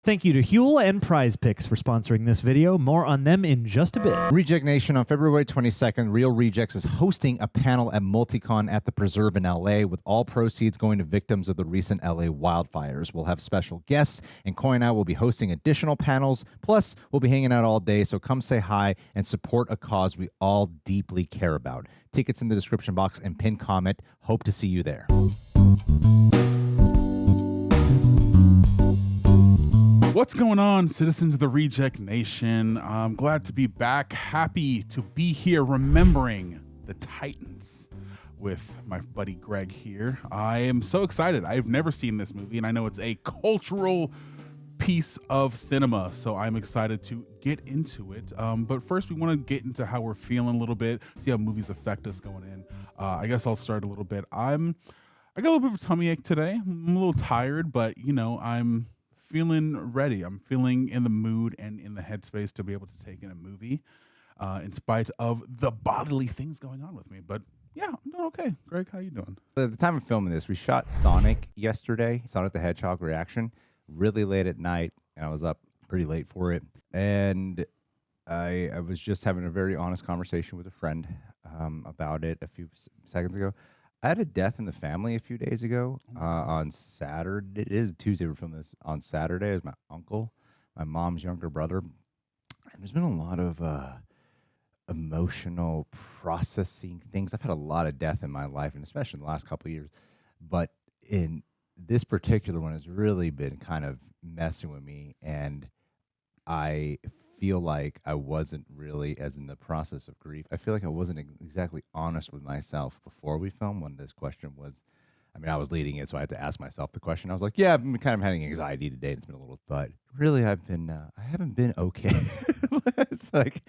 Thank you to Huel and Prize Picks for sponsoring this video. More on them in just a bit. Reject Nation, on February 22nd, Real Rejects is hosting a panel at Multicon at the Preserve in LA, with all proceeds going to victims of the recent LA wildfires. We'll have special guests, and Coin Out will be hosting additional panels. Plus, we'll be hanging out all day, so come say hi and support a cause we all deeply care about. Tickets in the description box and pinned comment. Hope to see you there. What's going on, citizens of the Reject Nation? I'm glad to be back. Happy to be here remembering the Titans with my buddy Greg here. I am so excited. I've never seen this movie, and I know it's a cultural piece of cinema, so I'm excited to get into it. But first, we want to get into how we're feeling a little bit, see how movies affect us going in. I guess I'll start a little bit. I got a little bit of a tummy ache today. I'm a little tired, but, you know, I'm feeling ready. I'm feeling in the mood and in the headspace to be able to take in a movie, in spite of the bodily things going on with me. But yeah, I'm doing okay. Greg, how you doing? At the time of filming this, we shot Sonic yesterday, Sonic the Hedgehog reaction, really late at night, and I was up pretty late for it. And I was just having a very honest conversation with a friend about it a few seconds ago. I had a death in the family a few days ago on Saturday. It is Tuesday. We're filming this on Saturday. It was my uncle, my mom's younger brother. And there's been a lot of emotional processing things. I've had a lot of death in my life, and especially in the last couple of years. But in this particular one, has really been kind of messing with me. And I feel like I wasn't really as in the process of grief. I feel like I wasn't exactly honest with myself before we filmed when this question was, I mean, I was leading it, so I had to ask myself the question. I was like, yeah, I've been kind of having anxiety today. It's been a little, but really I haven't been okay. It's like,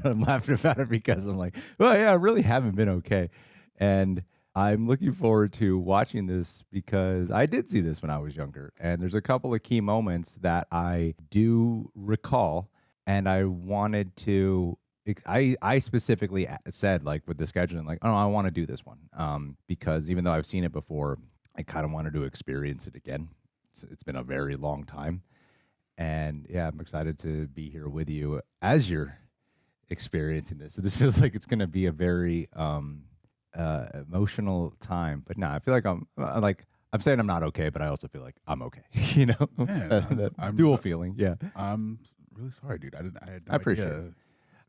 I'm laughing about it because I'm like, well, yeah, I really haven't been okay. And I'm looking forward to watching this because I did see this when I was younger. And there's a couple of key moments that I do recall. And I wanted to, I specifically said, like, with the scheduling, like, oh, I want to do this one. Because even though I've seen it before, I kind of wanted to experience it again. It's been a very long time. And yeah, I'm excited to be here with you as you're experiencing this. So this feels like it's going to be a very emotional time. But no, I feel like I'm saying I'm not okay, but I also feel like I'm okay. You know, Man, I'm dual feeling. Yeah, I'm really sorry, dude. I appreciate it.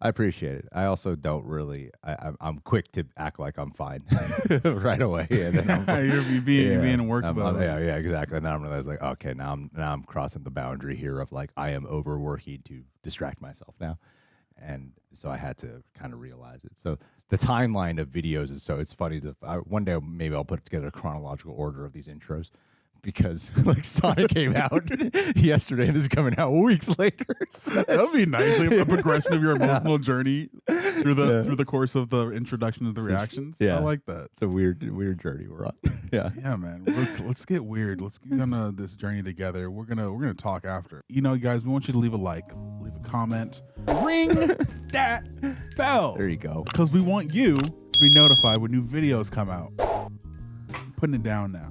I appreciate it. I also don't really. I'm quick to act like I'm fine right away. And then you're being worked about. Yeah, exactly. And then I'm realizing, like, okay, now I'm crossing the boundary here of, like, I am overworking to distract myself now. And so I had to kind of realize it. So the timeline of videos is, so it's funny that one day maybe I'll put together a chronological order of these intros, because like Sonic came out yesterday and this is coming out weeks later. So that would be nice, like a progression of your emotional journey through the course of the introduction of the reactions. Yeah, I like that. It's a weird journey we're on. Yeah, man. Let's get weird. Let's get on this journey together. We're gonna talk after. You know, guys, we want you to leave a like, leave a comment, ring that bell. There you go. Because we want you to be notified when new videos come out. I'm putting it down now.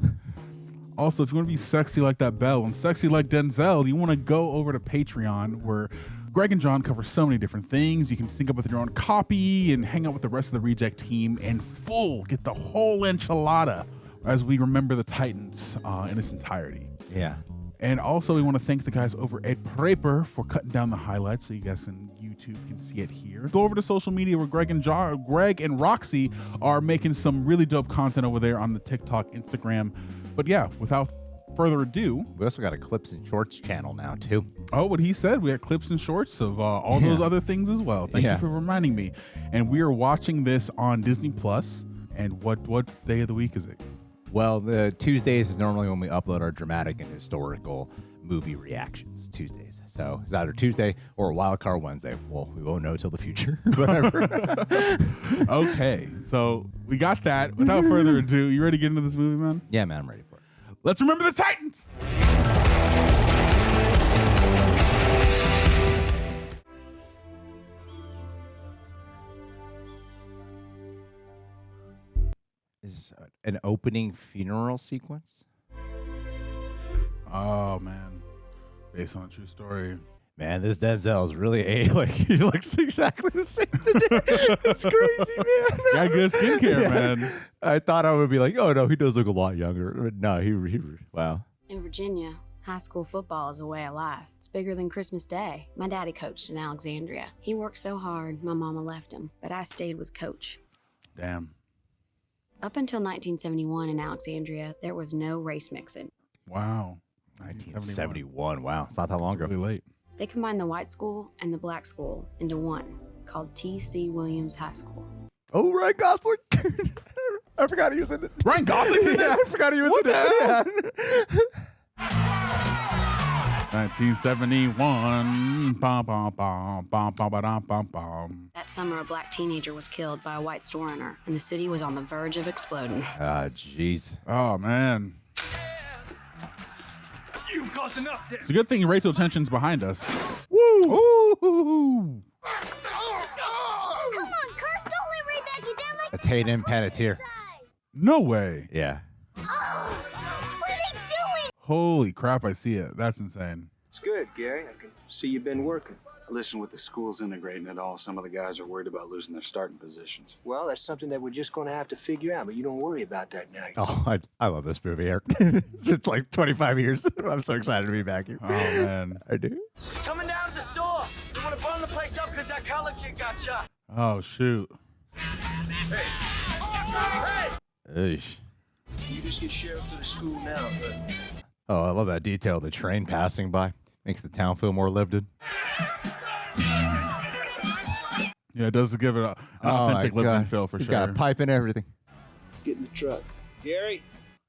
Also, if you want to be sexy like that Belle and sexy like Denzel, you want to go over to Patreon, where Greg and John cover so many different things. You can sync up with your own copy and hang out with the rest of the Reject team in full. Get the whole enchilada as we remember the Titans in its entirety. Yeah. And also, we want to thank the guys over at Prepper for cutting down the highlights so you guys on YouTube can see it here. Go over to social media where Greg and Roxy are making some really dope content over there on the TikTok, Instagram. But yeah, without further ado, we also got a Clips and Shorts channel now too. Oh, what he said, we got clips and shorts of all those other things as well. Thank you for reminding me. And we are watching this on Disney Plus. And what day of the week is it? Well, the Tuesdays is normally when we upload our dramatic and historical movie reactions. Tuesdays, so it's either Tuesday or a wild card Wednesday. Well, we won't know till the future. Whatever. Okay, so we got that. Without further ado, you ready to get into this movie, man? Yeah, man, I'm ready for it. Let's remember the Titans. Is an opening funeral sequence? Oh man, Based on a true story. Man, this Denzel is really like he looks exactly the same today. It's crazy, man. Got good skincare, man. I thought I would be like, oh no, he does look a lot younger. But no, he wow. In Virginia, high school football is a way of life. It's bigger than Christmas Day. My daddy coached in Alexandria. He worked so hard, my mama left him, but I stayed with Coach. Damn. Up until 1971 in Alexandria, there was no race mixing. Wow. 1971. Wow, it's not that long ago. Really late. They combined the white school and the black school into one, called T.C. Williams High School. Oh, Ryan Gosling. I forgot he was in it. Ryan Gosling's in Yeah, I this? forgot he was What in the it. 1971. Bum, bum, bum, bum, bum, ba-dum, bum, bum. That summer, a black teenager was killed by a white store owner, and the city was on the verge of exploding. Ah, jeez. Oh, man. You've caused enough damage. It's a good thing racial tension's behind us. Woo! Ooh. Come on, Kurt, don't let Ray back you down like That's Hayden Panettiere. No way. Yeah. Oh, what are they doing? Holy crap, I see it. That's insane. It's good, Gary. I can see you've been working. Listen, with the schools integrating it all, some of the guys are worried about losing their starting positions. Well, that's something that we're just going to have to figure out, but you don't worry about that now. Oh, I love this movie, Eric. It's like 25 years. I'm so excited to be back here. Oh, man. I do. It's coming down to the store. They want to burn the place up because that color kid got shot. Oh, shoot. Hey! Eesh. You just get sheriff to the school now, but Oh, I love that detail of the train passing by. Makes the town feel more lived in. Yeah, it does give it an Oh, authentic my living God. feel for He's sure. got a pipe and everything. get in the truck. Gary?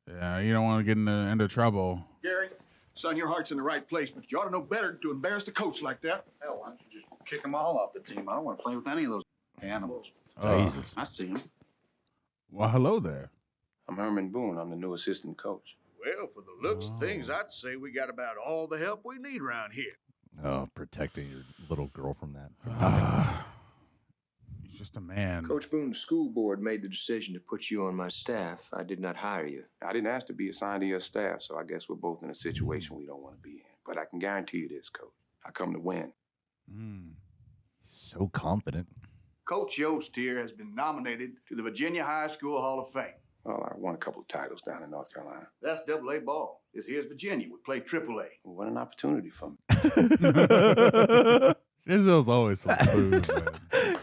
Yeah, you don't want to get into trouble. Gary, son, your heart's in the right place, but you ought to know better to embarrass the coach like that. Hell, why don't you just kick them all off the team? I don't want to play with any of those animals. Jesus. I see them. Well, hello there. I'm Herman Boone. I'm the new assistant coach. Well, for the looks of things, I'd say we got about all the help we need around here. Oh, protecting your little girl from that. Nothing. He's just a man. Coach Boone's school board made the decision to put you on my staff. I did not hire you. I didn't ask to be assigned to your staff, so I guess we're both in a situation we don't want to be in. But I can guarantee you this, Coach. I come to win. He's so confident. Coach Yoast here has been nominated to the Virginia High School Hall of Fame. Well, I won a couple of titles down in North Carolina. That's AA ball. This here's Virginia. We play AAA. Well, what an opportunity for me. Denzel's always so smooth,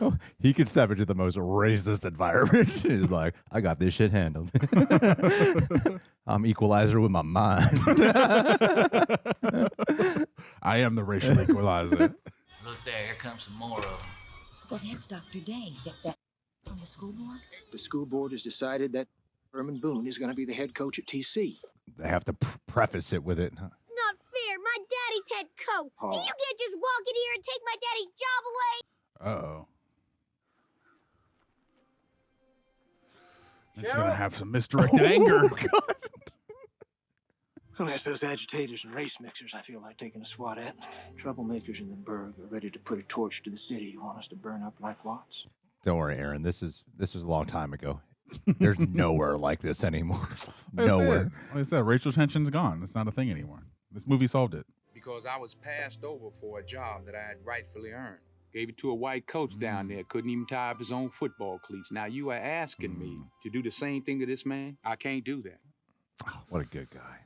man. He could step into the most racist environment. He's like, I got this shit handled. I'm equalizer with my mind. I am the racial equalizer. Look there, here comes some more of them. Well, that's Dr. Day. That from the school board? The school board has decided that Herman Boone is going to be the head coach at TC. They have to preface it with it. Huh? Not fair. My daddy's head coach. Oh. You can't just walk in here and take my daddy's job away. Uh-oh. She's going to have some misdirected anger. God. Well, there's those agitators and race mixers I feel like taking a swat at. Troublemakers in the burg are ready to put a torch to the city you want us to burn up like Watts. Don't worry, Aaron. This was a long time ago. There's nowhere like this anymore. Like I Nowhere. said, like I said, racial tension's gone. It's not a thing anymore. This movie solved it. Because I was passed over for a job that I had rightfully earned. Gave it to a white coach down there, couldn't even tie up his own football cleats. Now you are asking me to do the same thing to this man? I can't do that. What a good guy.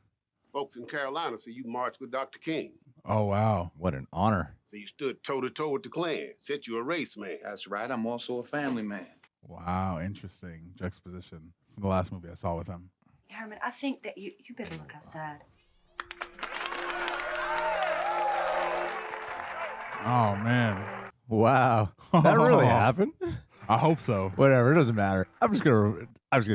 Folks in Carolina say you marched with Dr. King. Oh, wow. What an honor. So you stood toe-to-toe with the Klan. Said you a race man. That's right, I'm also a family man. Wow, interesting juxtaposition from the last movie I saw with him. Herman, I think that you better look outside. Oh, man. Wow. That really happened? I hope so. Whatever, it doesn't matter. I'm just gonna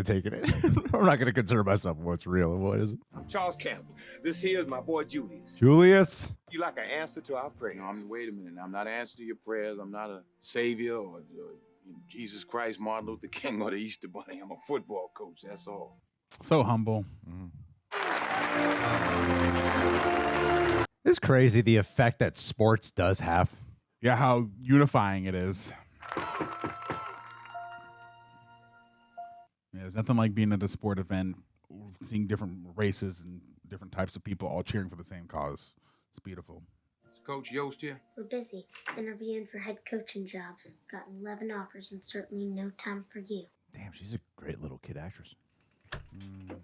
take it in. I'm not gonna concern myself with what's real and what isn't. I'm Charles Campbell. This here is my boy Julius. Julius. You like an answer to our prayers. No, wait a minute. I'm not answering to your prayers. I'm not a savior or Jesus Christ, Martin Luther King, or the Easter Bunny. I'm a football coach. That's all. So humble. It's crazy the effect that sports does have. Yeah, how unifying it is. Yeah, there's nothing like being at a sport event, seeing different races and different types of people all cheering for the same cause. It's beautiful. Is Coach Yoast here? We're busy interviewing for head coaching jobs. Got 11 offers and certainly no time for you. Damn, she's a great little kid actress. Yeah,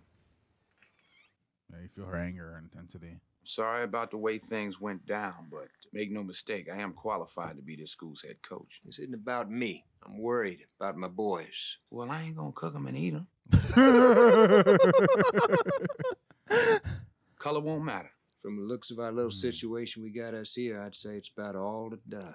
you feel her anger and intensity. Sorry about the way things went down, but make no mistake, I am qualified to be this school's head coach. This isn't about me. I'm worried about my boys. Well, I ain't gonna cook them and eat them. Color won't matter. From the looks of our little situation we got us here, I'd say it's about all it does.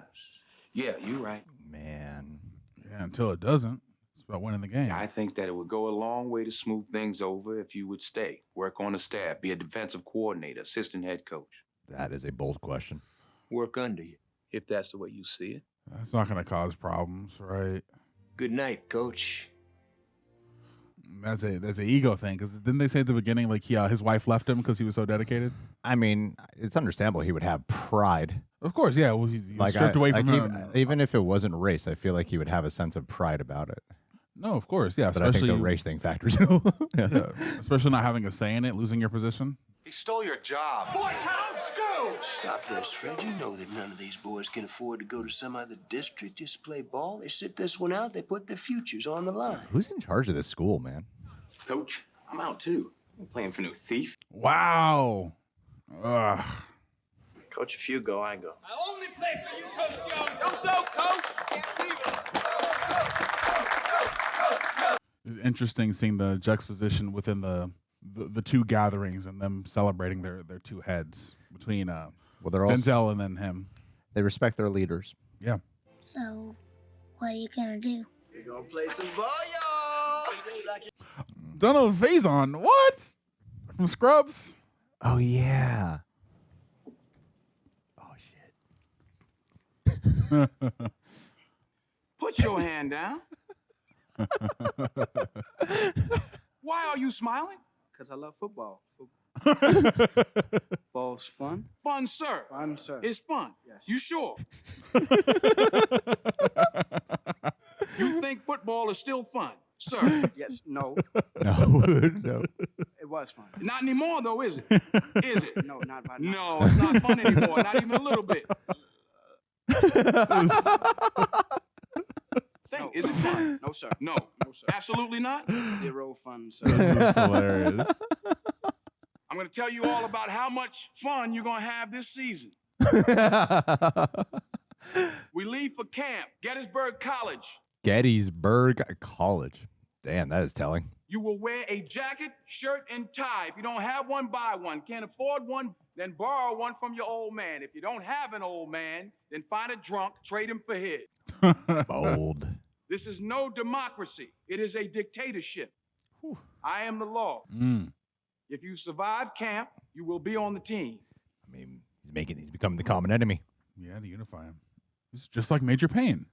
Yeah, you're right. Man. Yeah, until it doesn't. It's about winning the game. I think that it would go a long way to smooth things over if you would stay, work on the staff, be a defensive coordinator, assistant head coach. That is a bold question. Work under you. If that's the way you see it. That's not going to cause problems, right? Good night, Coach. That's a ego thing, because didn't they say at the beginning, like, his wife left him because he was so dedicated? I mean, it's understandable he would have pride. Of course, yeah. Well, he's Like stripped away from even if it wasn't race, I feel like he would have a sense of pride about it. No, of course, yeah. But I think the race thing factors in. Yeah, especially not having a say in it, losing your position. He stole your job. Boy, Coach, go! Stop this, Fred. You know that none of these boys can afford to go to some other district just to play ball. They sit this one out. They put their futures on the line. Who's in charge of this school, man? Coach, I'm out too. I'm playing for no thief. Wow. Ugh. Coach, if you go, I go. I only play for you, Coach Jones. Don't go, Coach. Can't leave it. It's interesting seeing the juxtaposition within the two gatherings and them celebrating their two heads between they're all Denzel and then him. They respect their leaders. Yeah. So, what are you gonna do? We're gonna play some ball, y'all. Don't know Faison. What? From Scrubs? Oh, yeah. Oh, shit. Put your hand down. Why are you smiling? Because I love football. Ball's fun? Fun, sir. Fun, sir. It's fun. Yes. You sure? You think football is still fun, sir? Yes. No. No. It was fun. Not anymore, though, is it? Is it? No, not right now. No, it's not fun anymore. Not even a little bit. No. Is it fun? No, sir. No. No, sir. Absolutely not? Zero fun, sir. This is hilarious. I'm going to tell you all about how much fun you're going to have this season. We leave for camp, Gettysburg College. Gettysburg College. Damn, that is telling. You will wear a jacket, shirt, and tie. If you don't have one, buy one. Can't afford one, then borrow one from your old man. If you don't have an old man, then find a drunk, trade him for his. Bold. This is no democracy. It is a dictatorship. Whew. I am the law. If you survive camp, you will be on the team. I mean, he's becoming the common enemy. Yeah, to unify him. It's just like Major Payne.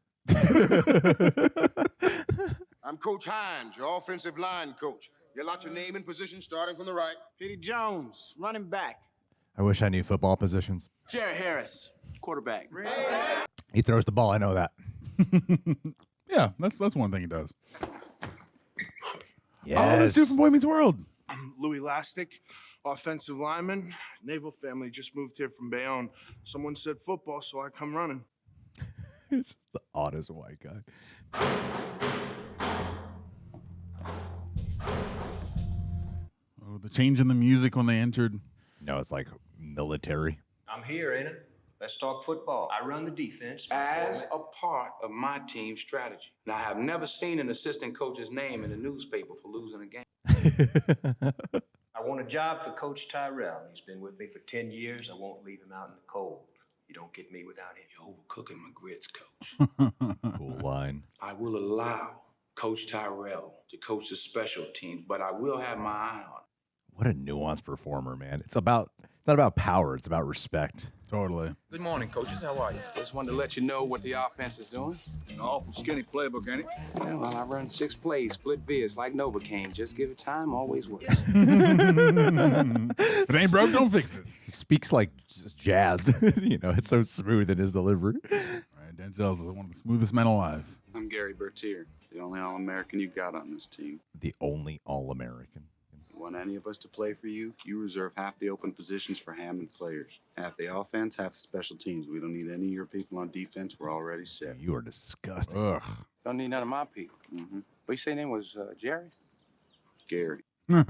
I'm Coach Hines, your offensive line coach. Yell out your name and position starting from the right. Petey Jones, running back. I wish I knew football positions. Jerry Harris, quarterback. He throws the ball. I know that. Yeah, that's one thing he does. Yes. Oh, that's dude from Boy Meets World. I'm Louis Lastic, offensive lineman. Naval family just moved here from Bayonne. Someone said football, so I come running. It's just the oddest white guy. Oh, the change in the music when they entered. No, it's like military. I'm here, ain't it? Let's talk football. I run the defense. As a part of my team strategy. Now, I have never seen an assistant coach's name in the newspaper for losing a game. I want a job for Coach Terrell. He's been with me for 10 years. I won't leave him out in the cold. You don't get me without him. You're overcooking my grits, Coach. Cool line. I will allow Coach Terrell to coach the special teams, but I will have my eye on him. What a nuanced performer, man. It's not about power. It's about respect. Totally. Good morning, coaches. How are you? Just wanted to let you know what the offense is doing. An awful skinny playbook, ain't it? Yeah, well, I run 6 plays, split vids like Novocaine. Just give it time, always works. If it ain't broke, don't fix it. He speaks like just jazz. It's so smooth in his delivery. All right, Denzel's one of the smoothest men alive. I'm Gerry Bertier, the only All-American you got on this team. The only All-American. Want any of us to play for you, you reserve half the open positions for Hammond players. Half the offense, half the special teams. We don't need any of your people on defense. We're already set. You are disgusting. Ugh. Don't need none of my people. Mm-hmm. What you say name was Jerry? Gary. You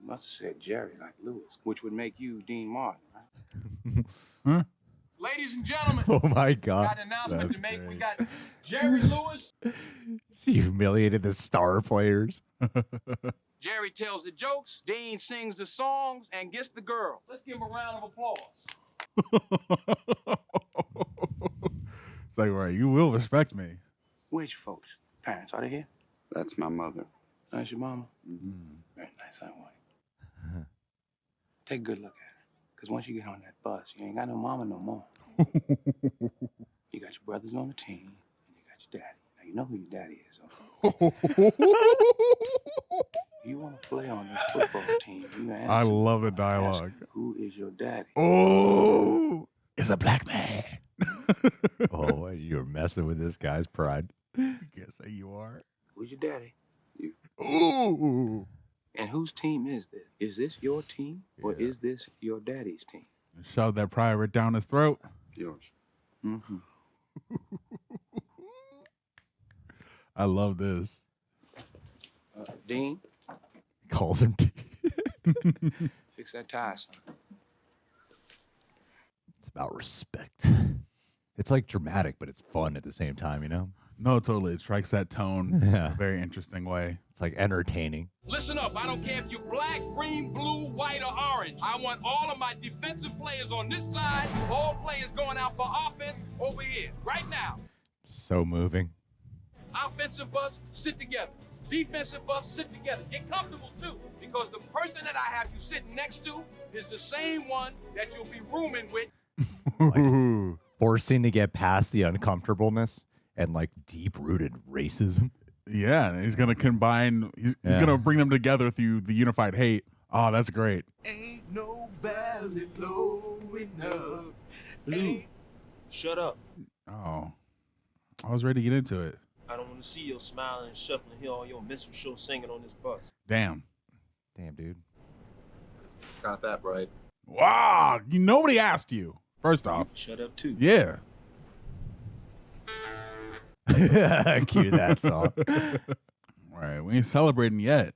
must have said Jerry like Lewis, which would make you Dean Martin, right? Huh? Ladies and gentlemen. Oh my God. Got an announcement That's to make. great. We got Jerry Lewis. He humiliated the star players. Jerry tells the jokes, Dean sings the songs, and gets the girl. Let's give him a round of applause. It's like, right, you will respect me. Which folks? Parents, are they here? That's my mother. That's your mama? Mm-hmm. Very nice, I want. Take a good look at her. Because once you get on that bus, you ain't got no mama no more. You got your brothers on the team, and you got your daddy. Now, you know who your daddy is, okay? You want to play on this football team, you answer. I love the dialogue. Who is your daddy? Oh, it's a black man. Oh, you're messing with this guy's pride. Guess that you are. Who's your daddy? You. Ooh. And whose team is this? Is this your team, or is this your daddy's team? Shove that pride right down his throat. Yours. Mm-hmm. I love this. Dean? Calls him Fix that tie, son. It's about respect. It's like dramatic, but it's fun at the same time, you know? No, totally. It strikes that tone in a very interesting way. It's like entertaining. Listen up. I don't care if you're black, green, blue, white, or orange. I want all of my defensive players on this side, all players going out for offense over here, right now. So moving. Offensive bus, sit together. Defensive bus, sit together. Get comfortable, too, because the person that I have you sitting next to is the same one that you'll be rooming with. Like, forcing to get past the uncomfortableness and like deep-rooted racism. Yeah, and he's gonna combine. He's gonna bring them together through the unified hate. Oh, that's great. Ain't no valley low enough. Blue, shut up. Oh, I was ready to get into it. I don't want to see your smiling and shuffling, hear all your minstrel show singing on this bus. Damn, dude. Got that right. Wow, nobody asked you. First off, shut up too. Yeah. Cue that song. All right, we ain't celebrating yet.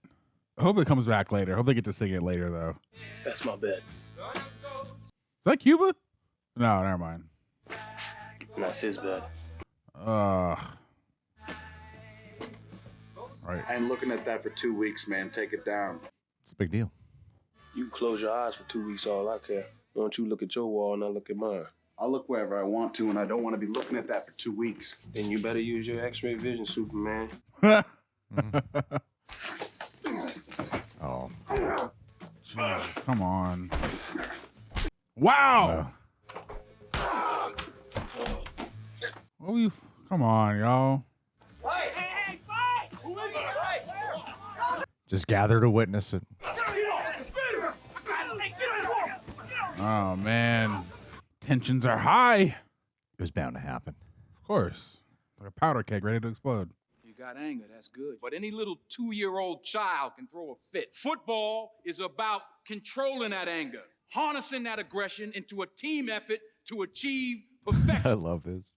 I hope it comes back later. I hope they get to sing it later, though. That's my bed. Is that Cuba? No, never mind. That's his bed. Right. I ain't looking at that for 2 weeks, man. Take it down. It's a big deal. You can close your eyes for 2 weeks, all I care. Why don't you look at your wall and I look at mine? I'll look wherever I want to, and I don't want to be looking at that for 2 weeks. Then you better use your X-ray vision, Superman. Oh. Jesus, come on. Wow. What were you? Come on, y'all. Hey, fight! Who is it? Just gather to witness it. Oh, man. Tensions are high. It was bound to happen. Of course. Like a powder keg ready to explode. You got anger, that's good. But any little 2-year-old child can throw a fit. Football is about controlling that anger, harnessing that aggression into a team effort to achieve perfection. I love this.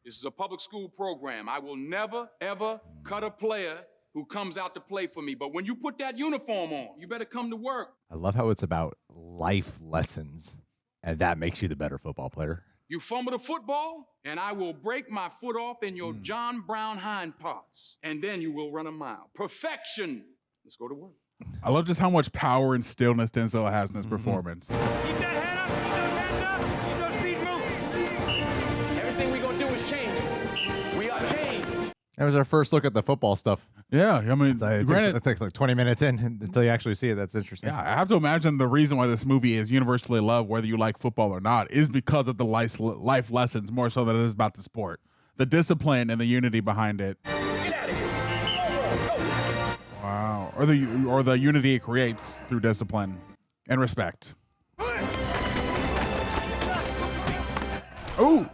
This is a public school program. I will never, ever cut a player who comes out to play for me. But when you put that uniform on, you better come to work. I love how it's about life lessons, and that makes you the better football player. You fumble the football, and I will break my foot off in your John Brown hind parts, and then you will run a mile. Perfection. Let's go to work. I love just how much power and stillness Denzel has in his performance. Keep that head up, keep those hands up, keep those feet moving. Everything we're going to do is changing. We are changing. That was our first look at the football stuff. Yeah, I mean, it takes like 20 minutes in until you actually see it. That's interesting. Yeah, I have to imagine the reason why this movie is universally loved, whether you like football or not, is because of the life lessons more so than it is about the sport. The discipline and the unity behind it. Get out of here. Wow. Or the unity it creates through discipline and respect. Ooh.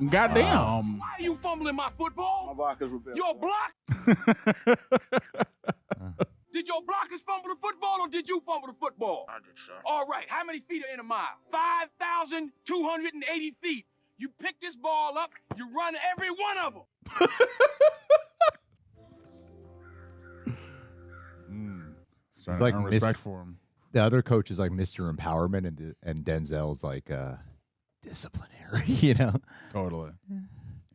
Goddamn. Why are you fumbling my football? My blockers were built. Your block? Did your your blockers fumble the football, or did you fumble the football? I did, sir. All right, how many feet are in a mile? 5,280 feet. You pick this ball up, you run every one of them. It's like respect for him. The other coach is like Mr. Empowerment, and Denzel's like disciplinary, you know? Totally.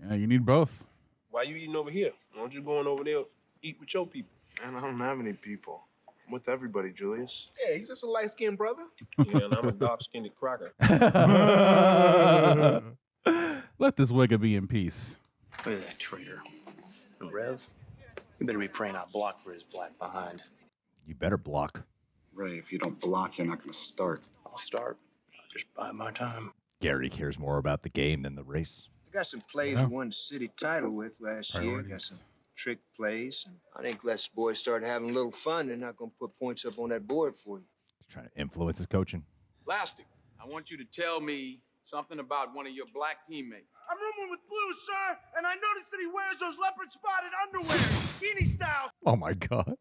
Yeah, you need both. Why you eating over here? Why don't you going over there eat with your people? Man, I don't have any people. I'm with everybody, Julius. Yeah, he's just a light-skinned brother. Yeah, and I'm a dark-skinned cracker. Let this wicked be in peace. Look at that traitor. And Rev, you better be praying I block for his black behind. You better block. Ray, if you don't block, you're not going to start. I'll start. Just bide my time. Gary cares more about the game than the race. I got some plays we won the city title with last year. Got some trick plays. I think unless boys start having a little fun, they're not going to put points up on that board for you. He's trying to influence his coaching. Lastic, I want you to tell me something about one of your black teammates. I'm rooming with Blue, sir, and I noticed that he wears those leopard-spotted underwear, bikini styles. Oh, my God.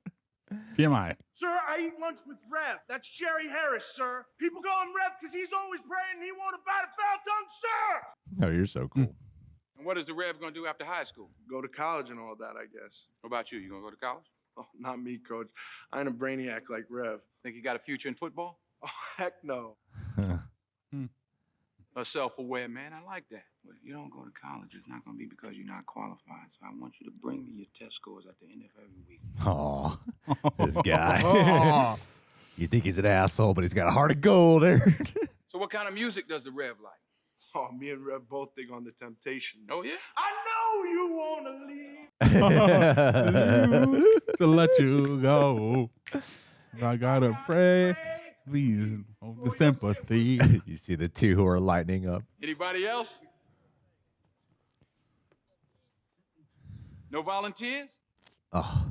TMI. Sir, I eat lunch with Rev. That's Jerry Harris, sir. People call him Rev because he's always praying and he won't bat a foul tongue, sir. Oh, you're so cool. And what is the Rev going to do after high school? Go to college and all that, I guess. What about you? You going to go to college? Oh, not me, Coach. I ain't a brainiac like Rev. Think you got a future in football? Oh, heck no. A self-aware man, I like that. But if you don't go to college, it's not going to be because you're not qualified. So I want you to bring me your test scores at the end of every week. Oh, this guy. You think he's an asshole, but he's got a heart of gold there. So what kind of music does the Rev like? Oh, me and Rev both dig on the Temptations. Oh, yeah? I know you want to leave. To let you go. I gotta pray. Please, the sympathy. You see the two who are lightening up. Anybody else? No volunteers? Oh,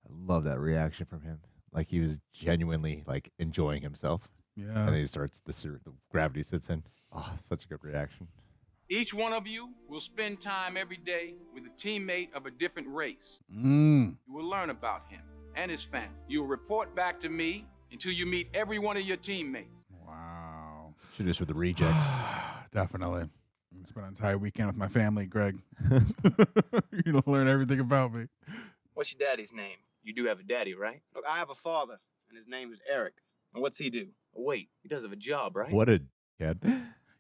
I love that reaction from him. Like he was genuinely like enjoying himself. Yeah. And then he starts, the gravity sits in. Oh, such a good reaction. Each one of you will spend time every day with a teammate of a different race. Mm. You will learn about him and his family. You will report back to me until you meet every one of your teammates. Wow. Should do this with the rejects. Definitely. I spent an entire weekend with my family, Greg. You're going to learn everything about me. What's your daddy's name? You do have a daddy, right? Look, I have a father, and his name is Eric. And what's he do? Oh, wait, he does have a job, right? What a kid.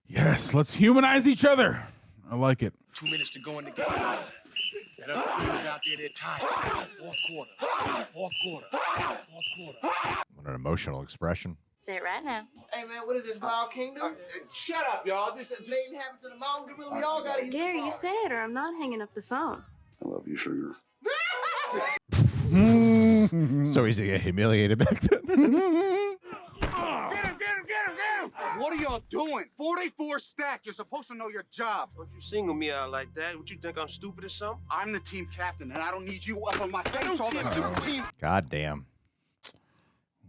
Yes, let's humanize each other. I like it. 2 minutes to go in the game. That other team is out there, they're tired. Fourth quarter. Fourth quarter. Fourth quarter. What an emotional expression. Say it right now. Hey, man, what is this, Wild Kingdom? Shut up, y'all. This Something happened to the mountain gorilla. We all got to use Gary, the you say it or I'm not hanging up the phone. I love you, sugar. So he's getting humiliated back then. Get him! What are y'all doing? 44 stack. You're supposed to know your job. Don't you single me out like that? What, you think I'm stupid or something? I'm the team captain, and I don't need you up on my face all the time. God damn.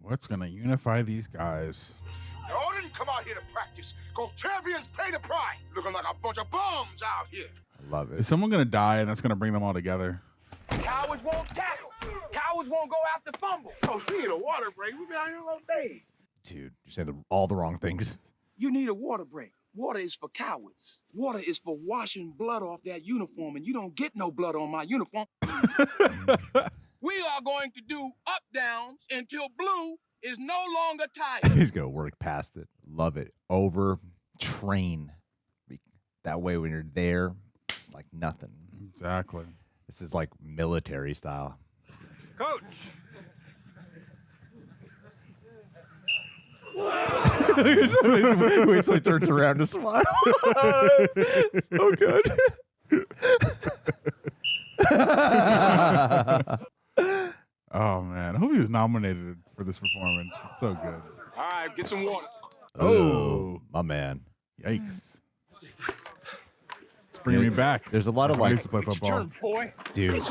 What's going to unify these guys? Y'all didn't come out here to practice. Cause champions pay the price. Looking like a bunch of bums out here. I love it. Is someone going to die and that's going to bring them all together? Cowards won't tackle. Cowards won't go after fumble. Oh, we need a water break. We've been out here all day. Dude, you're saying all the wrong things. You need a water break. Water is for cowards. Water is for washing blood off that uniform, and you don't get no blood on my uniform. We are going to do up downs until Blue is no longer tired. He's going to work past it. Love it. Over train. That way when you're there, it's like nothing. Exactly. This is like military style. Coach. Wait till he turns around to smile. So good. Oh, man. I hope he was nominated for this performance. It's so good. All right, get some water. Oh, my man. Yikes. It's bringing me back. There's a lot of I like, used to play football. Boy. Dude.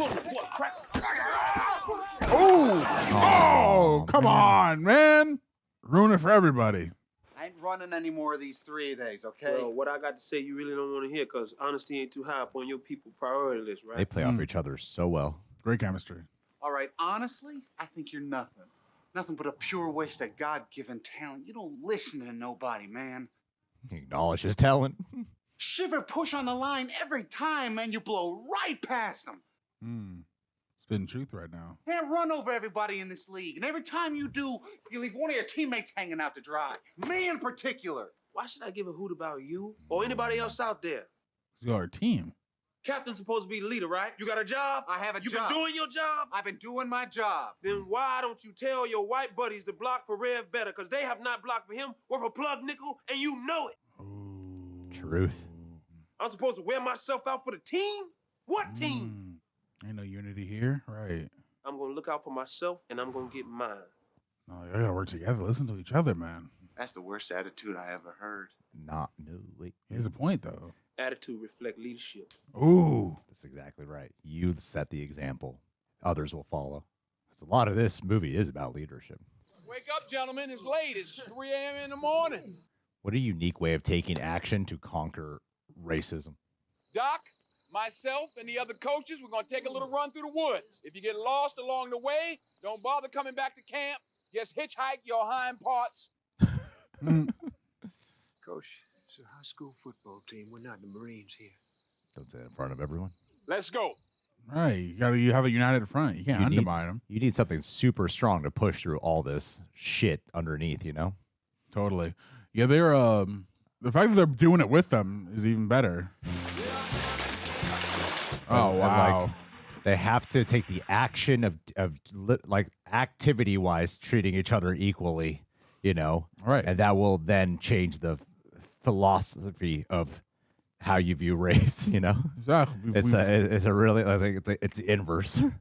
Oh, come on, man. Ruin it for everybody. I ain't running any more of these 3 days, okay? Well, what I got to say you really don't want to hear because honesty ain't too high up on your people priority list, right? They play off each other so well. Great chemistry. All right, honestly, I think you're nothing. Nothing but a pure waste of God-given talent. You don't listen to nobody, man. He acknowledges talent. Shiver push on the line every time, man. You blow right past them. Spitting truth right now. Can't run over everybody in this league. And every time you do, you leave one of your teammates hanging out to dry. Me in particular. Why should I give a hoot about you or anybody else out there? It's our team. Captain's supposed to be the leader, right? You got a job? I have a You job. been doing your job? I've been doing my job. Then why don't you tell your white buddies to block for Rev better? Because they have not blocked for him worth a plug nickel, and you know it. Truth. I'm supposed to wear myself out for the team? What team? Ain't no unity here, right? I'm going to look out for myself, and I'm going to get mine. No, you gotta work together. Listen to each other, man. That's the worst attitude I ever heard. No, wait. Here's a point, though. Attitude reflect leadership. Ooh. That's exactly right. You set the example. Others will follow. Because a lot of this movie is about leadership. Wake up, gentlemen. It's late. It's 3 a.m. in the morning. What a unique way of taking action to conquer racism. Doc, myself, and the other coaches, we're going to take a little run through the woods. If you get lost along the way, don't bother coming back to camp. Just hitchhike your hind parts. Coach, it's a high school football team. We're not the Marines here. Don't say it in front of everyone. Let's go. Right. You have a united front. You can't undermine them. You need something super strong to push through all this shit underneath, you know? Totally. Yeah, they're the fact that they're doing it with them is even better. Oh, wow. Like, they have to take the action of like activity-wise treating each other equally, you know? Right. And that will then change the philosophy of how you view race, you know? Exactly. It's a really, I think it's the inverse. No.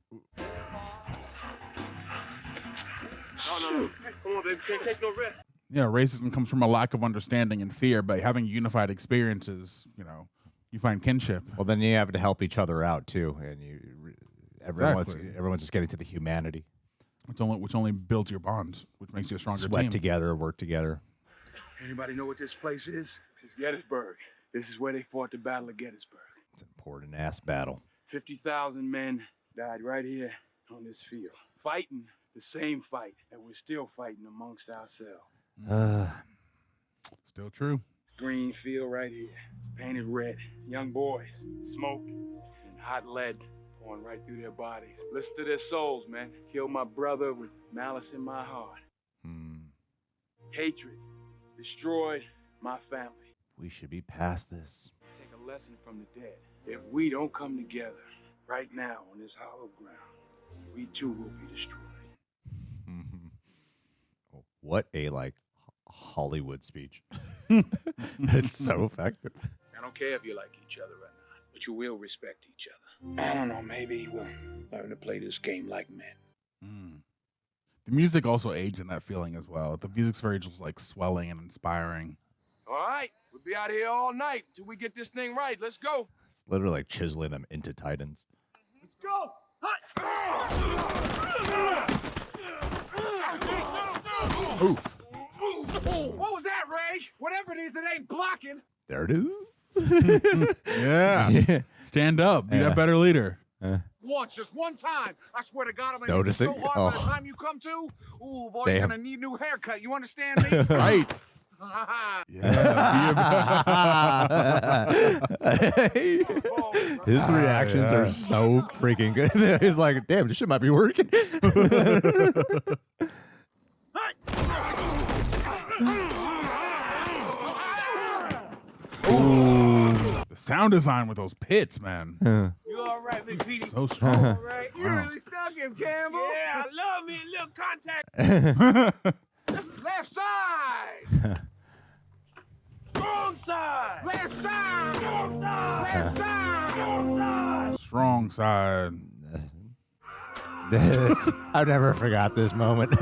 Come on, baby. Can't take no rest. Yeah, racism comes from a lack of understanding and fear, but having unified experiences, you know, you find kinship. Well, then you have to help each other out too, and everyone's just getting to the humanity, which only builds your bonds, which makes you a stronger Sweat team. together, work together. Anybody know what this place is? It's Gettysburg. This is where they fought the Battle of Gettysburg. It's an important ass battle. 50,000 men died right here on this field, fighting the same fight that we're still fighting amongst ourselves. Still true. Green field right here, painted red. Young boys, smoke and hot lead pouring right through their bodies. Listen to their souls, man. Killed my brother with malice in my heart. Hatred destroyed my family. We should be past this. Take a lesson from the dead. If we don't come together right now on this hollow ground, we too will be destroyed. What a Hollywood speech. It's so effective. I don't care if you like each other or not, but you will respect each other. I don't know, maybe we'll learn to play this game like men. The music also aids in that feeling as well. The music's very just like swelling and inspiring. All right, we'll be out here all night till we get this thing right. Let's go. It's literally like chiseling them into Titans. Let's go. Oof. What was that, Ray? Whatever it is, it ain't blocking. There it is. Yeah. Stand up. Be that better leader. Once, just one time. I swear to God, I'm gonna Noticing? hit you so hard by the Oh. time you come to. Ooh, boy, Damn. you're gonna need a new haircut. You understand me? Right. His reactions are so freaking good. He's like, damn, this shit might be working. Ooh. The sound design with those pits, man. You all right, Big Petey? So strong. All right. You Wow. really stuck him, Campbell. Yeah, I love me a little contact. Left side. Strong side. Left side. Strong side. Left side. Strong side. Strong side. I've never forgot this moment.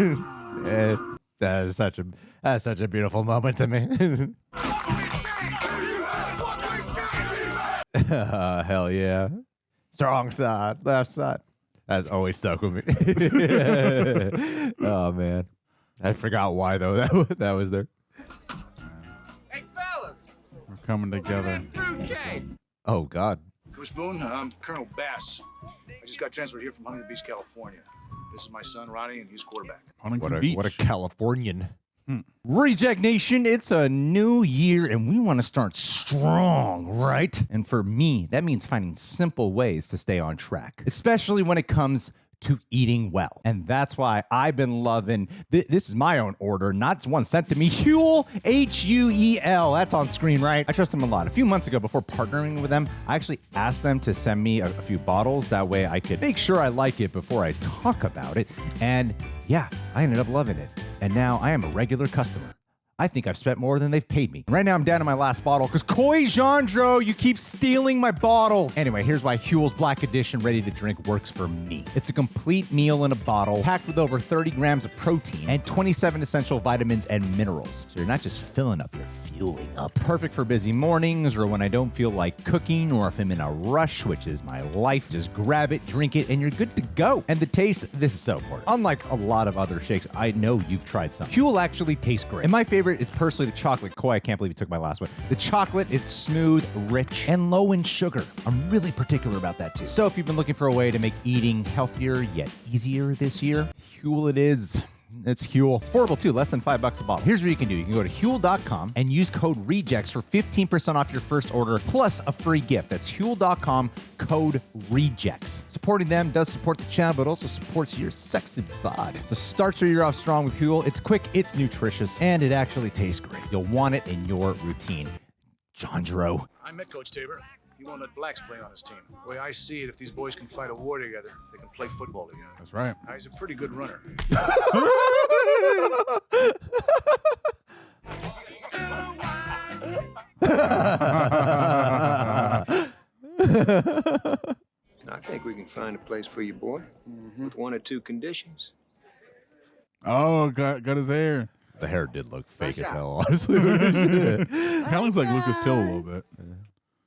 That's such a beautiful moment to me. Hell yeah. Strong side, left side. That's always stuck with me. Oh man. I forgot why though that was there. Hey fellas. We're coming together. Fruitcake. Oh God. Coach Boone, I'm Colonel Bass. I just got transferred here from Huntington Beach, California. This is my son, Ronnie, and he's quarterback. Huntington Beach. What a Californian. Reject Nation, it's a new year and we want to start strong, right? And for me, that means finding simple ways to stay on track, especially when it comes to eating well. And that's why I've been loving, this is my own order, not one sent to me, Huel, H-U-E-L. That's on screen, right? I trust them a lot. A few months ago, before partnering with them, I actually asked them to send me a few bottles. That way I could make sure I like it before I talk about it. And yeah, I ended up loving it. And now I am a regular customer. I think I've spent more than they've paid me. Right now I'm down to my last bottle because Coy Jandro, you keep stealing my bottles. Anyway, here's why Huel's Black Edition Ready to Drink works for me. It's a complete meal in a bottle, packed with over 30 grams of protein and 27 essential vitamins and minerals. So you're not just filling up, you're fueling up. Perfect for busy mornings or when I don't feel like cooking or if I'm in a rush, which is my life. Just grab it, drink it, and you're good to go. And the taste, this is so important. Unlike a lot of other shakes, I know you've tried some. Huel actually tastes great. And my favorite is personally the chocolate. Koi, I can't believe you took my last one. The chocolate, it's smooth, rich, and low in sugar. I'm really particular about that too. So if you've been looking for a way to make eating healthier yet easier this year, Huel it is. It's Huel. It's affordable too, less than $5 a bottle. Here's what you can do. You can go to Huel.com and use code REJECTS for 15% off your first order, plus a free gift. That's Huel.com, code REJECTS. Supporting them does support the channel, but also supports your sexy bod. So start your year off strong with Huel. It's quick, it's nutritious, and it actually tastes great. You'll want it in your routine. Jandro. I met Coach Tabor. He won't let blacks play on his team. The way I see it, if these boys can fight a war together, they can play football together. That's right. He's a pretty good runner. I think we can find a place for you, boy, with one or two conditions. Oh, got his hair. The hair did look fake as hell, honestly. Kind of looks like Lucas Till a little bit.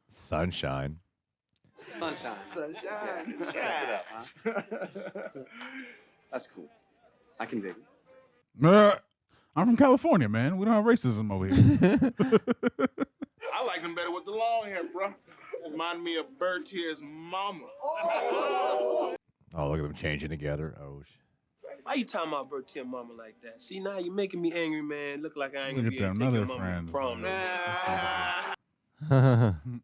Sunshine. Sunshine. Sunshine. Yeah. That's cool. I can dig it. I'm from California, man. We don't have racism over here. I like them better with the long hair, bro. Remind me of Bertier's mama. Oh, look at them changing together. Oh, shit. Why you talking about Bertier mama like that? See, now you're making me angry, man. Look like I ain't Look gonna at be them, able to take another your mama to friends. prom.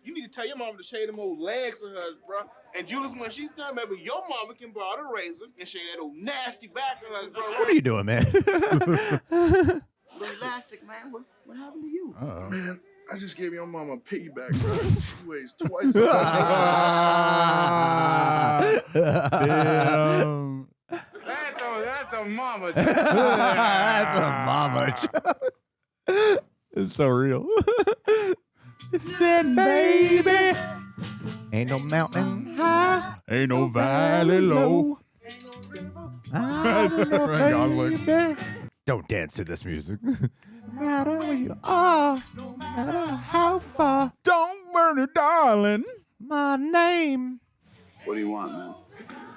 You need to tell your mama to shave them old legs of hers, bro. And Julius, when she's done, maybe your mama can borrow the razor and shave that old nasty back of hers, bro. What are you doing, man? Little elastic, man. What happened to you? Uh-oh. Man, I just gave your mama a piggyback, bro. She weighs twice. Damn. That's a mama. That's a mama joke. It's so real. Said, baby, ain't no mountain high, ain't no valley low. Gosling. Don't dance to this music. No matter where you are, no matter how far, Don't murder, darling. my name. What do you want, man?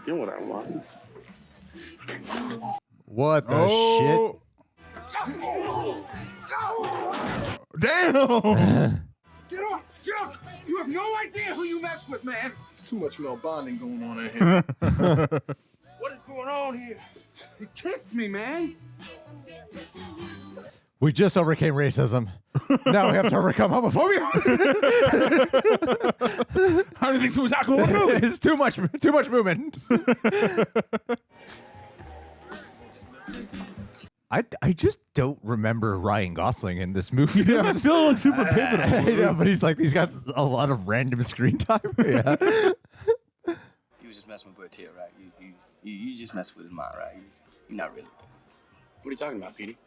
You know what I want. What the Oh. Damn. Get off! Get off! You have no idea who you mess with, man. There's too much male bonding going on in here. What is going on here? He kissed me, man. We just overcame racism. Now we have to overcome homophobia. How do you think so much alcohol? It's too much movement. I just don't remember Ryan Gosling in this movie. He doesn't feel like super pivotal. I know, but he's got a lot of random screen time. Yeah. You was just messing with Bertier, right? You just messing with his mind, right? You're not really. What are you talking about, Petey?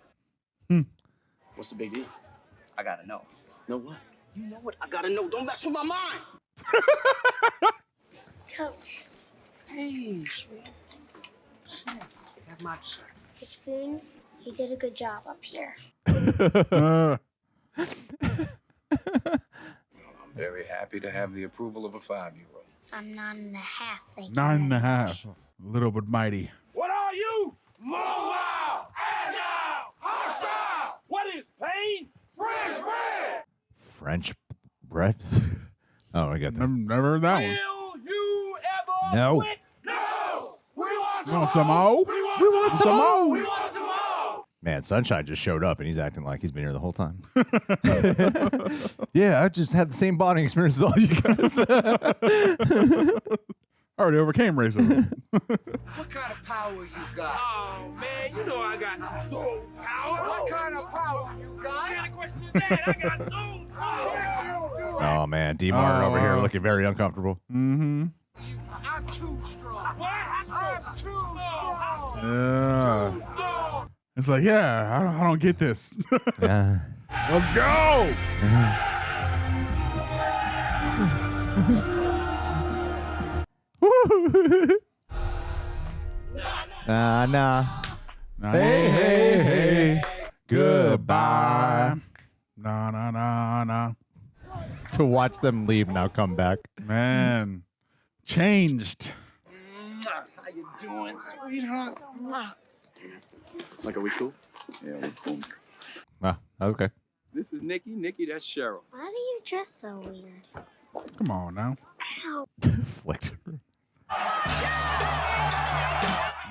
What's the big deal? I gotta know. Know what? You know what? I gotta know. Don't mess with my mind. Coach. Hey, sweet. Sam, have my sir. Coach Boone, he did a good job up here. I'm very happy to have the approval of a 5-year-old. I'm 9.5, thank you. 9.5. Little but mighty. What are you? Mobile, agile, hostile. What is pain? French bread. French bread? Oh, I got that. Never heard that one. You ever No. quit? No! We want You want some more? We want some more. We want some more! Man, Sunshine just showed up and he's acting like he's been here the whole time. Yeah, I just had the same bonding experience as all you guys. I already overcame racism. What kind of power you got? Oh, man, you know I got some soul power. What kind of power you got? What kind of question is that? I got soul power. Yes, you do. Oh, man. D. Martin over here looking very uncomfortable. Mm-hmm. I'm too strong. What? I'm too strong. Yeah. Too strong. It's like, yeah, I don't get this. Yeah. Let's go. Nah. Hey, hey, hey. Goodbye. Nah. To watch them leave now come back. Man. Changed. How you doing, sweetheart? Like, are we cool? Yeah, we're cool. Ah, okay. This is Nikki. Nikki, that's Cheryl. Why do you dress so weird? Come on now. Ow. Flicked her.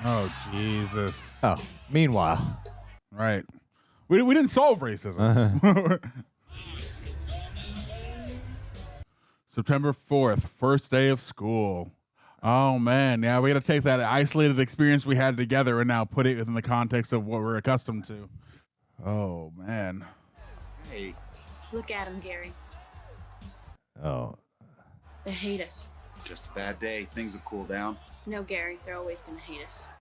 Oh, Jesus. Oh, meanwhile. Right. We didn't solve racism. September 4th, first day of school. Oh, man. Yeah, we got to take that isolated experience we had together and now put it within the context of what we're accustomed to. Oh, man. Hey. Look at them, Gary. Oh. They hate us. Just a bad day. Things will cool down. No, Gary, they're always going to hate us.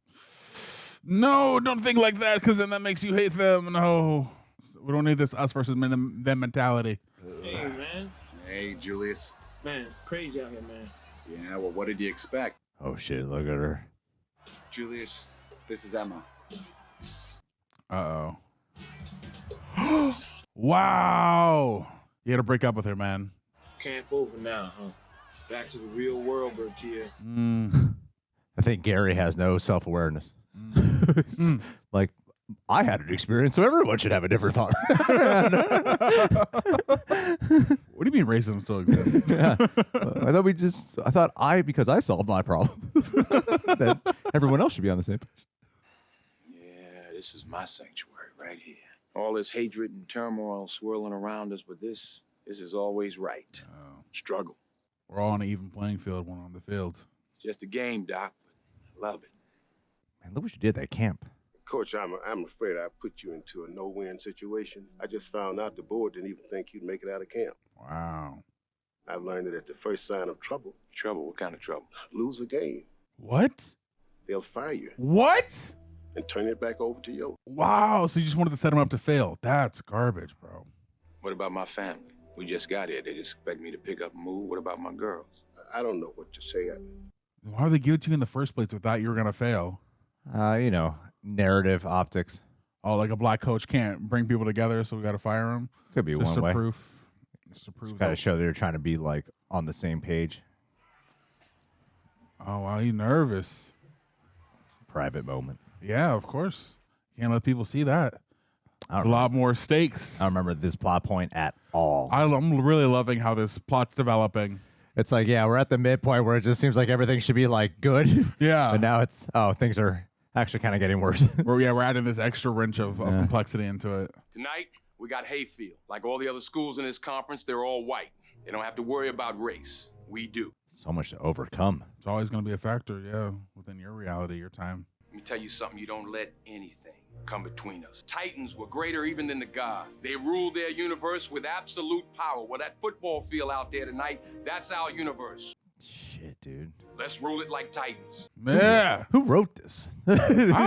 No, don't think like that, because then that makes you hate them. No. We don't need this us versus them mentality. Hey, man. Hey, Julius. Man, crazy out here, man. Yeah, well, what did you expect? Oh, shit. Look at her. Julius, this is Emma. Uh-oh. Wow. You had to break up with her, man. Camp over now, huh? Back to the real world, Bertier. I think Gary has no self-awareness. Like, I had an experience, so everyone should have a different thought. What do you mean racism still exists? Yeah. I thought because I solved my problem, that everyone else should be on the same page. Yeah, this is my sanctuary right here. All this hatred and turmoil swirling around us, but this is always right. Struggle. We're all on an even playing field, one on the field. Just a game, Doc, but love it. Man, look what you did at that camp. Coach, I'm afraid I put you into a no-win situation. I just found out the board didn't even think you'd make it out of camp. Wow. I've learned that at the first sign of trouble. Trouble? What kind of trouble? Lose a game. What? They'll fire you. What? And turn it back over to you. Wow. So you just wanted to set him up to fail. That's garbage, bro. What about my family? We just got here. They just expect me to pick up and move. What about my girls? I don't know what to say. Why would they give it to you in the first place if they thought you were going to fail? Narrative optics. Oh, like a black coach can't bring people together, so we got to fire him? Could be just one way. Just to prove. Got to show they're trying to be like on the same page. Oh, wow, you nervous. Private moment. Yeah, of course. Can't let people see that. A lot more stakes. I don't remember this plot point at all. I'm really loving how this plot's developing. It's like, yeah, we're at the midpoint where it just seems like everything should be like good. Yeah. But now things are actually kind of getting worse. We're adding this extra wrench of complexity into it. Tonight, we got Hayfield. Like all the other schools in this conference, they're all white. They don't have to worry about race. We do. So much to overcome. It's always going to be a factor, yeah, within your reality, your time. Let me tell you something. You don't let anything come between us. Titans were greater even than the gods. They ruled their universe with absolute power. Well, that football field out there tonight, that's our universe. Shit, dude. Let's rule it like Titans. Yeah. Who wrote this? I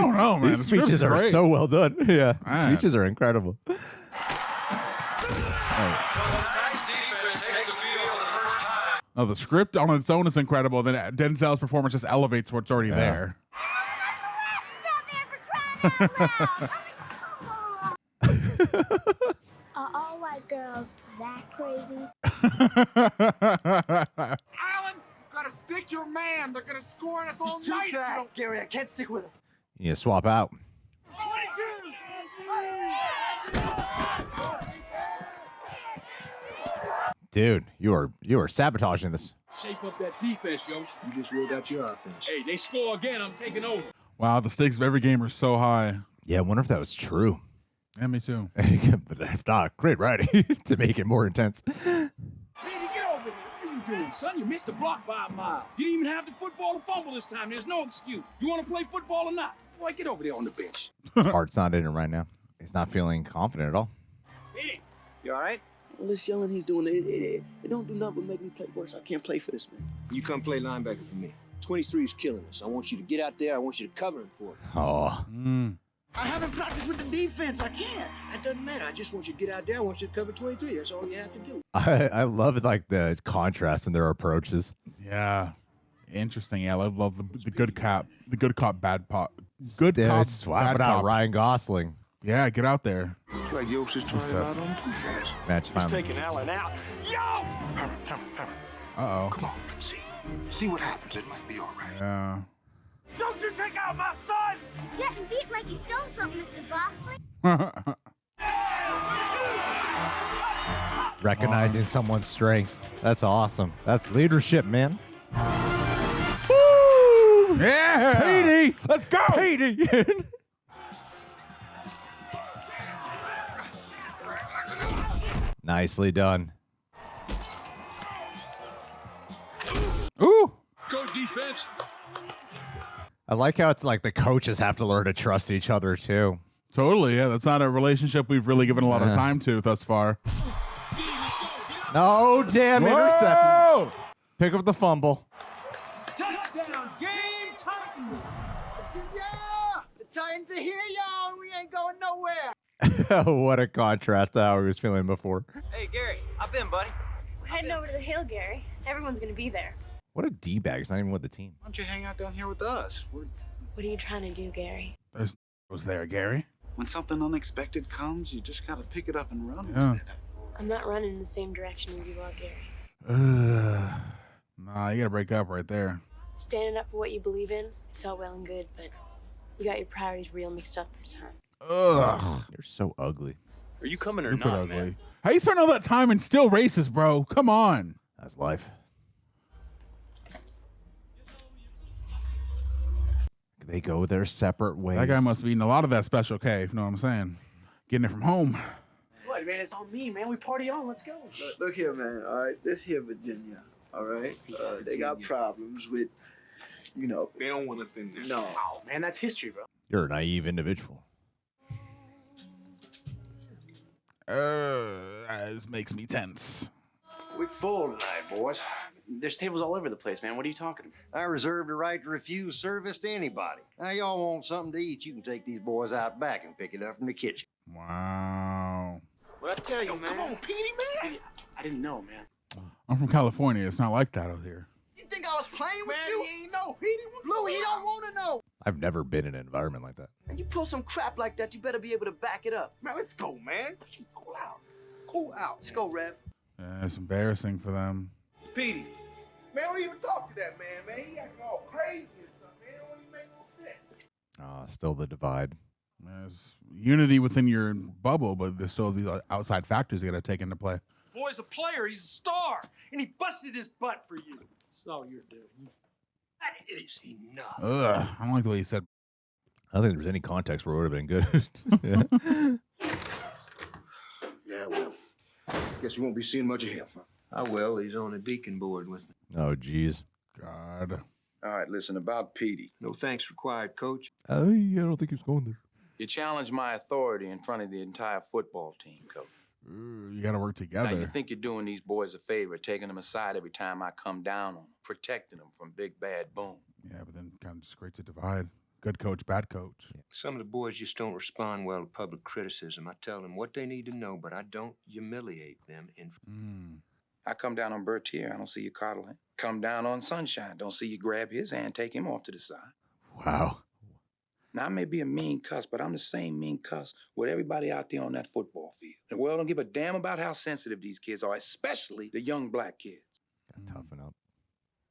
don't know, man. These speeches are so well done. Yeah. Man. Speeches are incredible. No, the script on its own is incredible. Then Denzel's performance just elevates what's already there. Are all white girls that crazy? Alan, gotta stick your man. They're gonna score on us all He's too night. fast, Gary. I can't stick with him. You need to swap out. Dude, you are sabotaging this. Shape up that defense, Yoast. You just rolled out your offense. Hey, they score again, I'm taking over. Wow, the stakes of every game are so high. Yeah, I wonder if that was true. Yeah, me too. But if not, great writing to make it more intense. Petey, get over here. What are you doing, son? You missed the block by a mile. You didn't even have the football to fumble this time. There's no excuse. You want to play football or not? Boy, get over there on the bench. His heart's not in it right now. He's not feeling confident at all. Petey. You all right? All this yelling he's doing, it don't do nothing but make me play worse. I can't play for this man. You come play linebacker for me. 23 is killing us. I want you to get out there. I want you to cover him for me. Oh. I haven't practiced with the defense. I can't. That doesn't matter. I just want you to get out there. I want you to cover 23. That's all you have to do. I love like the contrast in their approaches. Yeah. Interesting. Yeah, I love the good cop, bad cop. Good cop, swapping bad out cop. Ryan Gosling. Yeah, get out there. Looks like Yoast is trying it out on defense. Match He's finally. taking Allen out. Yo! Herman. Uh-oh. Come on, let's see. See what happens. It might be all right. Yeah. Don't you take out my son! He's getting beat like he stole something, Mr. Gosling. Recognizing someone's strengths. That's awesome. That's leadership, man. Woo! Yeah! Petey! Let's go! Petey! Nicely done. Ooh! Go defense. I like how it's like the coaches have to learn to trust each other too. Totally, yeah. That's not a relationship we've really given a lot of time to thus far. No, damn intercept. Pick up the fumble. Touchdown, game Titans! Yeah! The Titans are here, y'all, and we ain't going nowhere. What a contrast to how he was feeling before. Hey, Gary, hop in, buddy. We're heading over to the hill, Gary. Everyone's gonna be there. What a D-bag. He's not even with the team. Why don't you hang out down here with us? What are you trying to do, Gary? Was there, Gary? When something unexpected comes, you just gotta pick it up and run Yeah. with it. I'm not running in the same direction as you are, Gary. Nah, you gotta break up right there. Standing up for what you believe in, it's all well and good, but you got your priorities real mixed up this time. Ugh. You're so ugly. Are you coming or Stupid not, ugly. man? How you spend all that time and still racist, bro? Come on. That's life. They go their separate ways. That guy must be eating a lot of that Special K, if you know what I'm saying. Getting it from home. What, man? It's on me, man. We party on. Let's go. Look here, man. All right, this here Virginia. All right, they got problems with, you know. They don't want us in there. No, Oh, man, that's history, bro. You're a naive individual. This makes me tense. We're full tonight, boys. There's tables all over the place, man. What are you talking about? I reserve the right to refuse service to anybody. Now, y'all want something to eat, you can take these boys out back and pick it up from the kitchen. Wow. What I tell you, man? Come on, Petey, man. I didn't know, man. I'm from California. It's not like that out here. you think I was playing with Man, you? he ain't know. Petey, Blue, he don't want to know. I've never been in an environment like that. And you pull some crap like that, you better be able to back it up. Man, let's go, man. Cool out. Cool out. Let's go, Rev. Yeah, it's embarrassing for them. Petey. Man, don't even talk to that man, man. He acting all crazy and stuff, man. It don't even make no sense. Still the divide. There's unity within your bubble, but there's still these outside factors you got to take into play. Boy's a player. He's a star. And he busted his butt for you. That's all you're doing. That is enough. Ugh, I don't like the way he said. I don't think there's any context where it would have been good. Yeah. Yeah, well, guess we won't be seeing much of him. I will. He's on the deacon board with me. Oh, geez. God. All right, listen, about Petey. No thanks required, Coach. I don't think he's going there. You challenge my authority in front of the entire football team, Coach. You got to work Now, you together. think you're doing these boys a favor, taking them aside every time I come down on them, protecting them from Big Bad Boone. Yeah, but then kind of just creates a divide. Good coach, bad coach. Some of the boys just don't respond well to public criticism. I tell them what they need to know, but I don't humiliate them in. I come down on Bertier, I don't see you coddle him. Come down on Sunshine, don't see you grab his hand, take him off to the side. Wow. Now, I may be a mean cuss, but I'm the same mean cuss with everybody out there on that football field. The world don't give a damn about how sensitive these kids are, especially the young black kids. Gotta toughen up.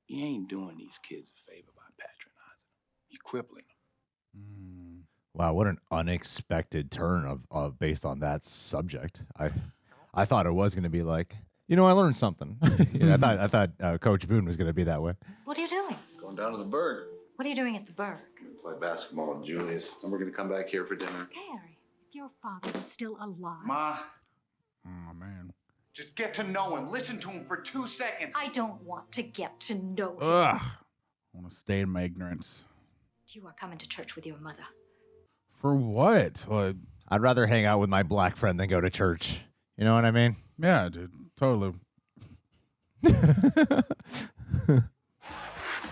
You ain't doing these kids a favor by patronizing them. You're crippling them. Wow, what an unexpected turn of based on that subject. I thought it was going to be like, You know, I learned something. I thought Coach Boone was going to be that way. What are you doing? Going down to the Berg. What are you doing at the Berg? Play basketball with Julius. And we're going to come back here for dinner. Gary, if your father was still alive. Ma, Oh, man. just get to know him. Listen to him for 2 seconds. I don't want to get to know him. Ugh. I want to stay in my ignorance. You are coming to church with your mother. For what? Like, I'd rather hang out with my black friend than go to church. You know what I mean? yeah, dude. Totally.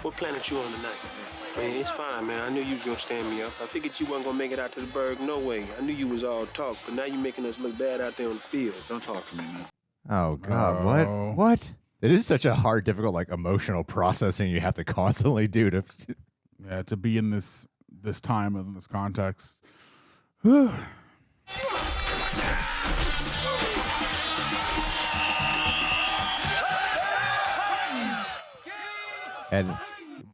What planet you on tonight? Man, it's fine, man. I knew you was gonna stand me up. I figured you wasn't gonna make it out to the Berg, no way. I knew you was all talk, but now you making us look bad out there on the field. Don't talk to me, man. Oh, God. Oh. What? It is such a hard, difficult, like, emotional processing you have to constantly do to... Yeah, to be in this time and this context. And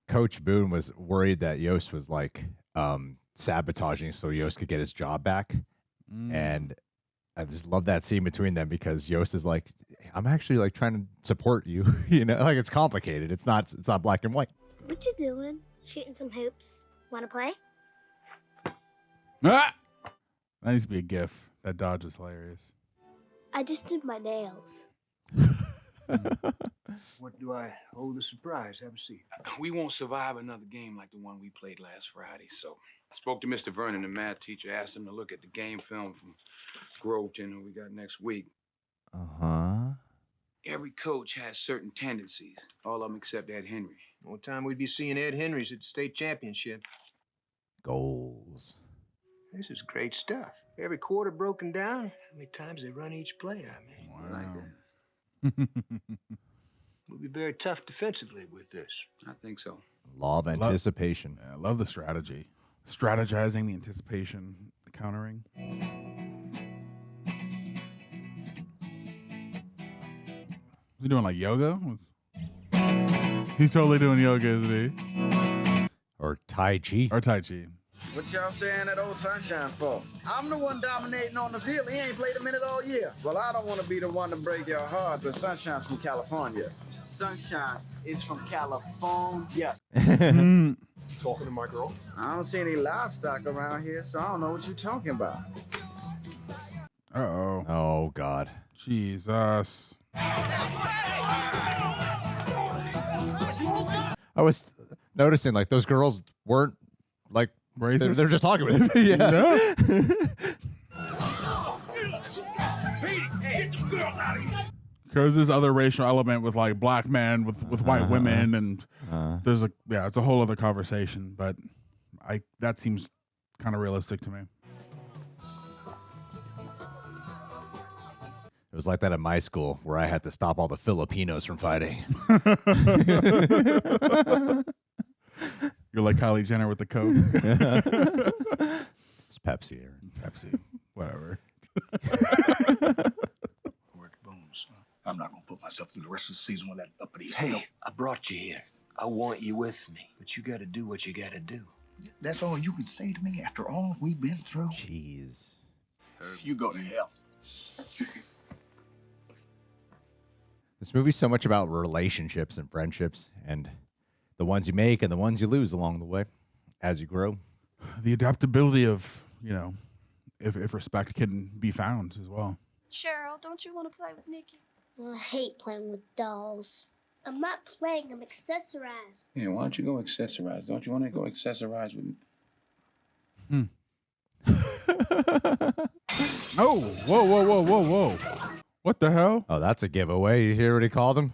Coach Boone was worried that Yoast was like sabotaging so Yoast could get his job back. And I just love that scene between them because Yoast is like, I'm actually like trying to support you. You know, like it's complicated. It's not black and white. What you doing? Shooting some hoops. Wanna play? Ah! That needs to be a gif. That dodge is hilarious. I just did my nails. What do I owe the surprise? Have a seat. We won't survive another game like the one we played last Friday, so I spoke to Mr. Vernon, the math teacher, asked him to look at the game film from Groveton, who we got next week. Uh-huh. Every coach has certain tendencies, all of them except Ed Henry. What time we'd be seeing Ed Henry's at the state championship? Goals. This is great stuff. Every quarter broken down. How many times they run each play? I mean, Wow. like that. We'll be very tough defensively with this. I think so. Law of anticipation. I love the strategy. Strategizing, the anticipation, the countering. Is he doing like yoga? He's totally doing yoga, isn't he? Or Tai Chi. Or Tai Chi. What y'all staring at old Sunshine for? I'm the one dominating on the field. He ain't played a minute all year. Well, I don't want to be the one to break your heart, but Sunshine's from California. Sunshine is from California. Talking to my girl? I don't see any livestock around here, so I don't know what you're talking about. Uh-oh. Oh, God. Jesus. I was noticing, like, those girls weren't, like, racist. They're just talking with him. Yeah. Because there's other racial element with like black men with white women, and there's it's a whole other conversation. But that seems kind of realistic to me. It was like that at my school where I had to stop all the Filipinos from fighting. You're like Kylie Jenner with the Coke. It's Pepsi, Aaron. Pepsi. Whatever. We're at the Boones. I'm not gonna put myself through the rest of the season with that uppity Hey, self. I brought you here. I want you with me, but you got to do what you got to do. That's all you can say to me after all we've been through? Jeez. You go to hell. This movie's so much about relationships and friendships and the ones you make and the ones you lose along the way as you grow. The adaptability of, if respect can be found as well. Cheryl, don't you want to play with Nikki? I hate playing with dolls. I'm not playing, I'm accessorized. Yeah, why don't you go accessorize? Don't you want to go accessorize with me? Oh, whoa. What the hell? Oh, that's a giveaway. You hear what he called him?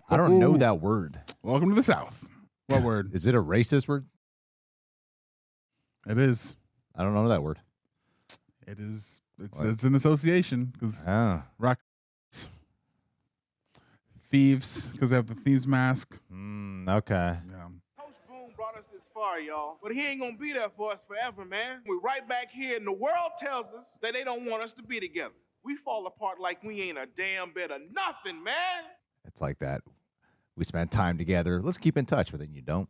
I don't know that word. Welcome to the South. What word? Is it a racist word? It is. I don't know that word. It is. It's an association because rock thieves because they have the thieves mask. Okay. Yeah. Coach Boone brought us this far, y'all. But he ain't gonna be there for us forever, man. We're right back here, and the world tells us that they don't want us to be together. We fall apart like we ain't a damn bit of nothing, man. It's like that. We spent time together. Let's keep in touch, but then you don't.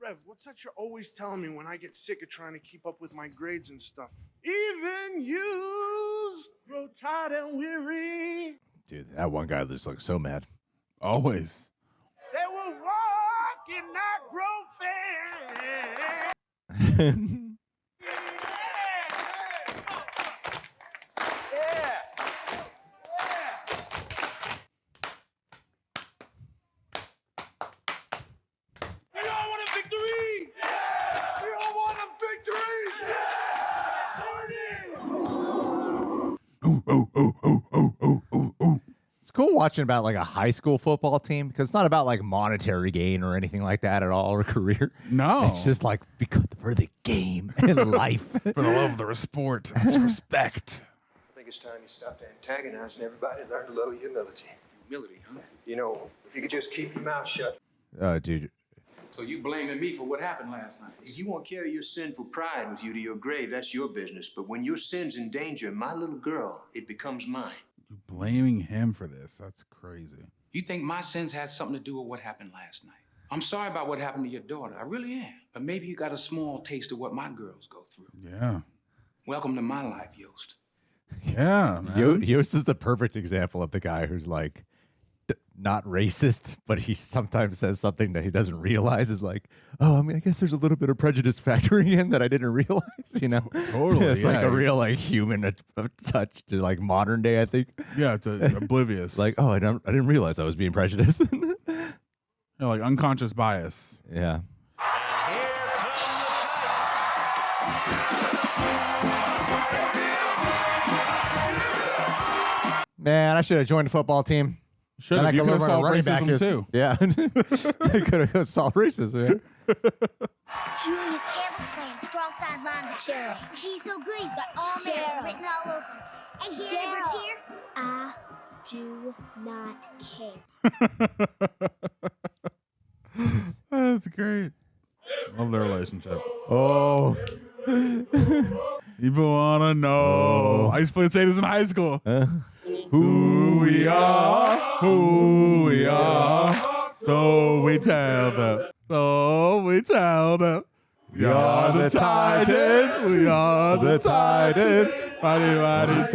Rev, what's that you're always telling me when I get sick of trying to keep up with my grades and stuff? Even yous grow tired and weary. Dude, that one guy just looks so mad. Always. They will walk and not grow fat. We all want a victory! We all want a victory! It's cool watching about like a high school football team because it's not about like monetary gain or anything like that at all or career. No. It's just like because for the game and life. For the love of the sport. It's respect. I think it's time you stopped antagonizing everybody and learn to love humility. Humility, huh? You know, if you could just keep your mouth shut. Dude. So you blaming me for what happened last night? If you won't carry your sinful pride with you to your grave, that's your business. But when your sin's in danger, my little girl, it becomes mine. You blaming him for this. That's crazy. You think my sins had something to do with what happened last night? I'm sorry about what happened to your daughter. I really am. But maybe you got a small taste of what my girls go through. Yeah. Welcome to my life, Yoast. Yeah, man. Yoast is the perfect example of the guy who's like not racist, but he sometimes says something that he doesn't realize is like, oh, I mean, I guess there's a little bit of prejudice factoring in that I didn't realize, you know? Totally. It's like a real like human touch to like modern day, I think. Yeah, it's oblivious. Like, oh, I didn't realize I was being prejudiced. Like unconscious bias. Yeah. Man, I should have joined the football team. Should have. You could have solved racism too. Yeah. I could have solved racism, man. Julius Campbell's playing strong side linebacker. He's so good, he's got all American written all over him. And Gerry Bertier, I do not care. That's great. Love their relationship. Oh. People wanna know. I used to say this in high school. Who we are, so we tell them, We are the Titans, we are the Titans, mighty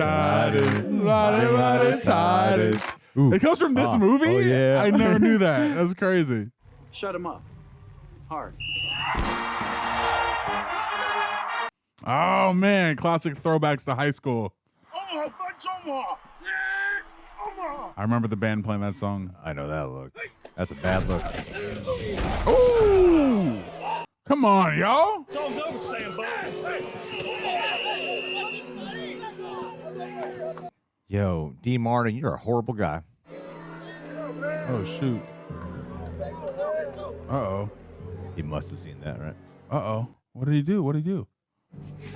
Titans. It comes from this movie? Oh, yeah. I never knew that. That's crazy. Shut him up. Hard. Oh, man. Classic throwbacks to high school. I remember the band playing that song. I know that look. That's a bad look. Ooh! Come on, y'all. Song's over, Sam, Yo, D. Martin, you're a horrible guy. Oh, shoot. Uh-oh. He must have seen that, right? Uh-oh. What did he do? What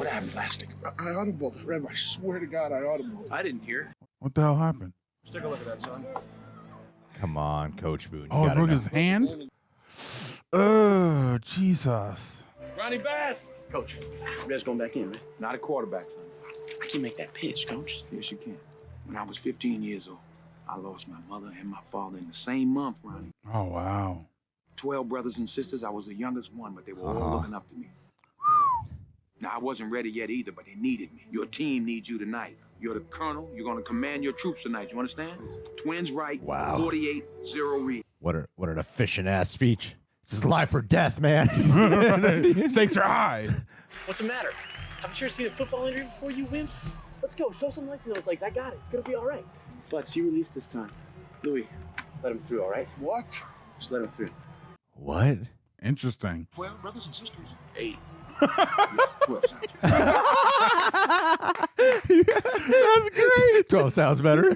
happened last night? I audibled. Rev, I swear to God, I audibled. I didn't hear. What the hell happened? Let's take a look at that, son. Come on, Coach Boone. Oh, it broke his hand? Oh, Jesus. Ronnie Bass. Coach, you guys going back in, man? Not a quarterback, son. I can make that pitch, Coach. Yes, you can. When I was 15 years old, I lost my mother and my father in the same month, Ronnie. Oh, wow. 12 brothers and sisters. I was the youngest one, but they were all looking up to me. Now, I wasn't ready yet either, but they needed me. Your team needs you tonight. You're the colonel. You're going to command your troops tonight. You understand? Twins right. Wow. 48-0 read. What an efficient ass speech. This is life or death, man. Stakes are high. What's the matter? Haven't you ever seen a football injury before, you wimps? Let's go. Show some life in those legs. I got it. It's going to be all right. Butts, you release this time. Louis, let him through, all right? What? Just let him through. What? Interesting. 12 brothers and sisters. 8. 12 sounds good. That's great. 12 sounds better.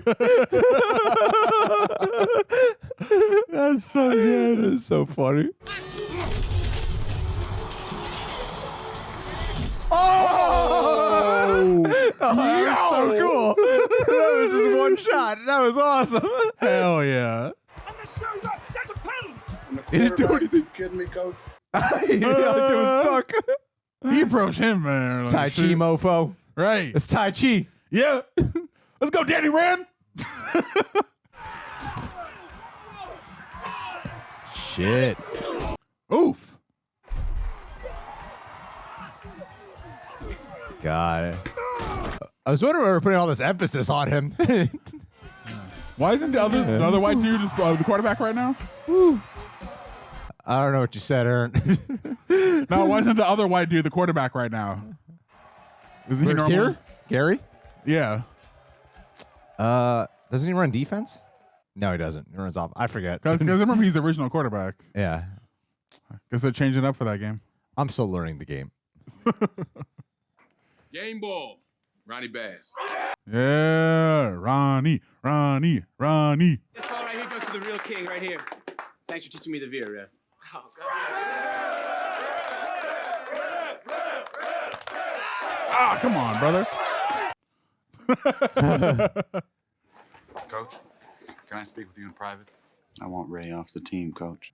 That's so good. That's so funny. Oh! That was so cool. That was just one shot. That was awesome. Hell yeah. That's a penalty. He didn't do anything. You kidding me, Coach? All he did was duck. He approached him, man. Like, Tai Chi, mofo. Right. It's Tai Chi. Yeah. Let's go, Danny Rand. Shit. Oof. God. I was wondering why we're putting all this emphasis on him. Why isn't the other white dude the quarterback right now? I don't know what you said, Aaron. No, why isn't the other white dude the quarterback right now? Isn't he normally here? Gary? Yeah. Doesn't he run defense? No, he doesn't. He runs off. I forget. Because I remember he's the original quarterback. Yeah. Guess they're changing up for that game. I'm still learning the game. Game ball. Ronnie Bass. Yeah, Ronnie. This ball right here goes to the real king right here. Thanks for teaching me the veer, Ref. Oh, Ah, come on, brother. Coach, can I speak with you in private? I want Ray off the team, Coach.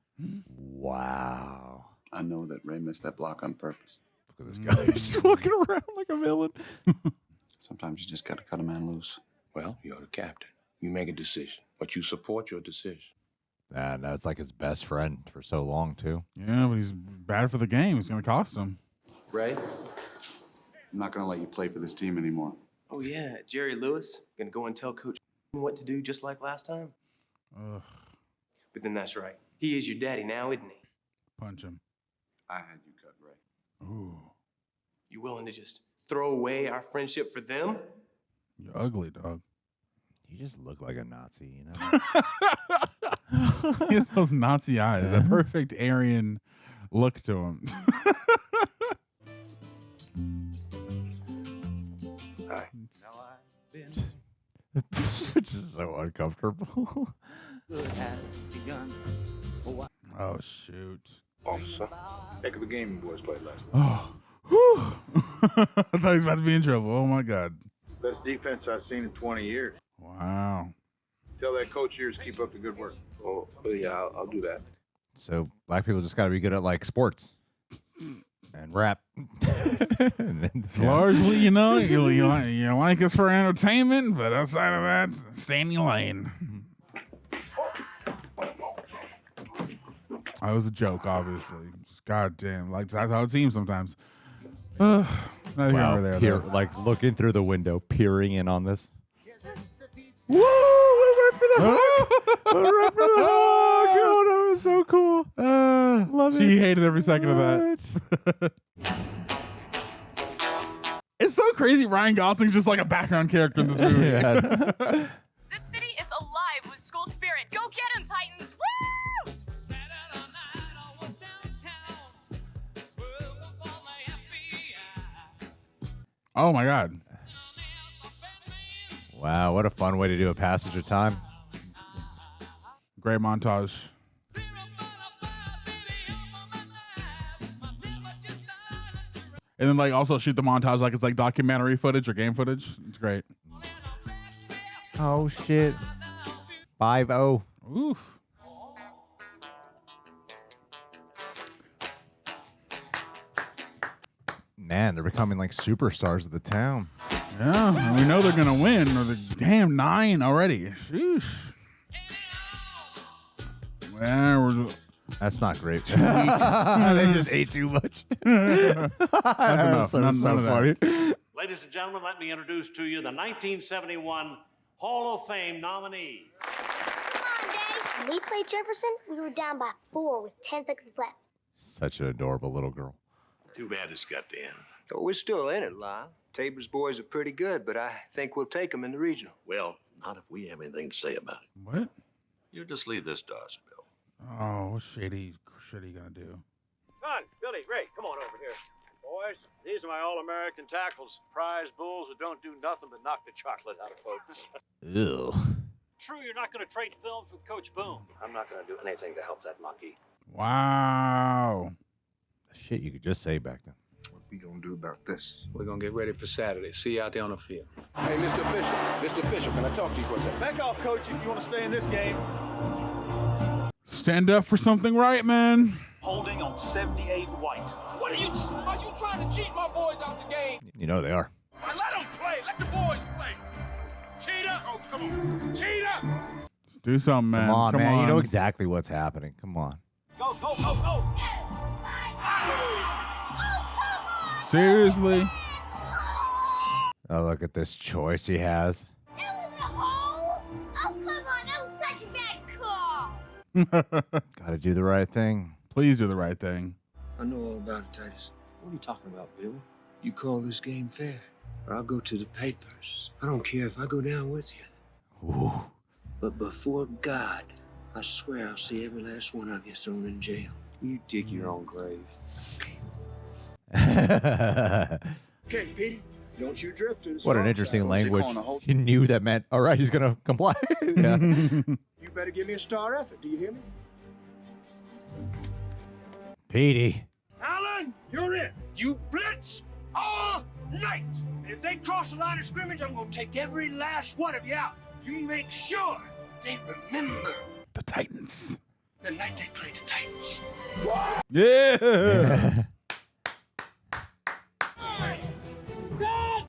Wow. I know that Ray missed that block on purpose. Look at this guy. He's walking around like a villain. Sometimes you just got to cut a man loose. Well, you're the captain. You make a decision, but you support your decision. And it's like his best friend for so long, too. Yeah, but he's bad for the game. It's going to cost him. Ray? I'm not going to let you play for this team anymore. Oh, yeah. Jerry Lewis. Gonna go and tell Coach what to do just like last time? Ugh. But then that's right. He is your daddy now, isn't he? Punch him. I had you cut, Ray. Ooh. You willing to just throw away our friendship for them? You're ugly, dog. You just look like a Nazi, you know? He has those Nazi eyes. That perfect Aryan look to him. Hi. It's just so uncomfortable. Oh, shoot. Officer, heck of a game you boys played last night. Oh. Whew. I thought he was about to be in trouble. Oh, my God. Best defense I've seen in 20 years. Wow. Tell that coach of yours keep up the good work. Oh, yeah, I'll do that. So black people just got to be good at, like, sports and rap. And then, Largely, you know, you like us for entertainment, but outside of that, stay in your lane. That was a joke, obviously. Just goddamn, like that's how it seems sometimes. Nothing over there. Peer, Though. like looking through the window, peering in on this. Woo! We went for the hook! We went for the hook! Oh, that was so cool. Love it. She hated every second of that. It's so crazy. Ryan Gosling's just like a background character in this movie. This city is alive with school spirit. Go get him, Titans! Woo! Oh my God. Wow, what a fun way to do a passage of time. Great montage. And then like also shoot the montage like it's like documentary footage or game footage. It's great. Oh shit. 5-0. Oof. Man, they're becoming like superstars of the town. Yeah, and we know they're gonna win. Or the damn 9 already. Sheesh. Well, that's not great. They just ate too much. That's enough. So None of that. funny. Ladies and gentlemen, let me introduce to you the 1971 Hall of Fame nominee. When we played Jefferson, we were down by 4 with 10 seconds left. Such an adorable little girl. Too bad it's got to end. Oh, we're still in it, Lyle. Tabor's boys are pretty good, but I think we'll take them in the regional. Well, not if we have anything to say about it. What? You just leave this to us, Bill. Oh, what shit he gonna do? Come on, Billy, Ray, come on over here. Boys, these are my All-American tackles. Prize bulls who don't do nothing but knock the chocolate out of folks. Ew. True, you're not going to trade films with Coach Boone. I'm not going to do anything to help that monkey. Wow. Shit you could just say back then. What we gonna do about this? We're going to get ready for Saturday. See you out there on the field. Hey, Mr. Official, can I talk to you for a second? Back off, Coach, if you want to stay in this game. Stand up for something right, man. Holding on 78 white. What are you trying to cheat my boys out the game? You know they are. Let them play. Let the boys play. Cheetah. Coach, come on. Cheetah. Let's do something, man. Come on, Come man. on. You know exactly what's happening. Come on. Go, go, go, go. Seriously? Oh, look at this choice he has. That was a hold? Oh, come on. That was such a bad call. Gotta do the right thing. Please do the right thing. I know all about it, Titus. What are you talking about, Bill? You call this game fair, or I'll go to the papers. I don't care if I go down with you. Ooh. But before God, I swear I'll see every last one of you thrown in jail. You dig your own grave. Okay, Petey, don't you drift to the What an storm interesting side. language. He knew that meant, all right, he's going to comply. Yeah. You better give me a star effort. Do you hear me? Petey. Alan, you're in. You blitz all night. And if they cross the line of scrimmage, I'm going to take every last one of you out. You make sure they remember The Titans. the night they played the Titans. Yeah.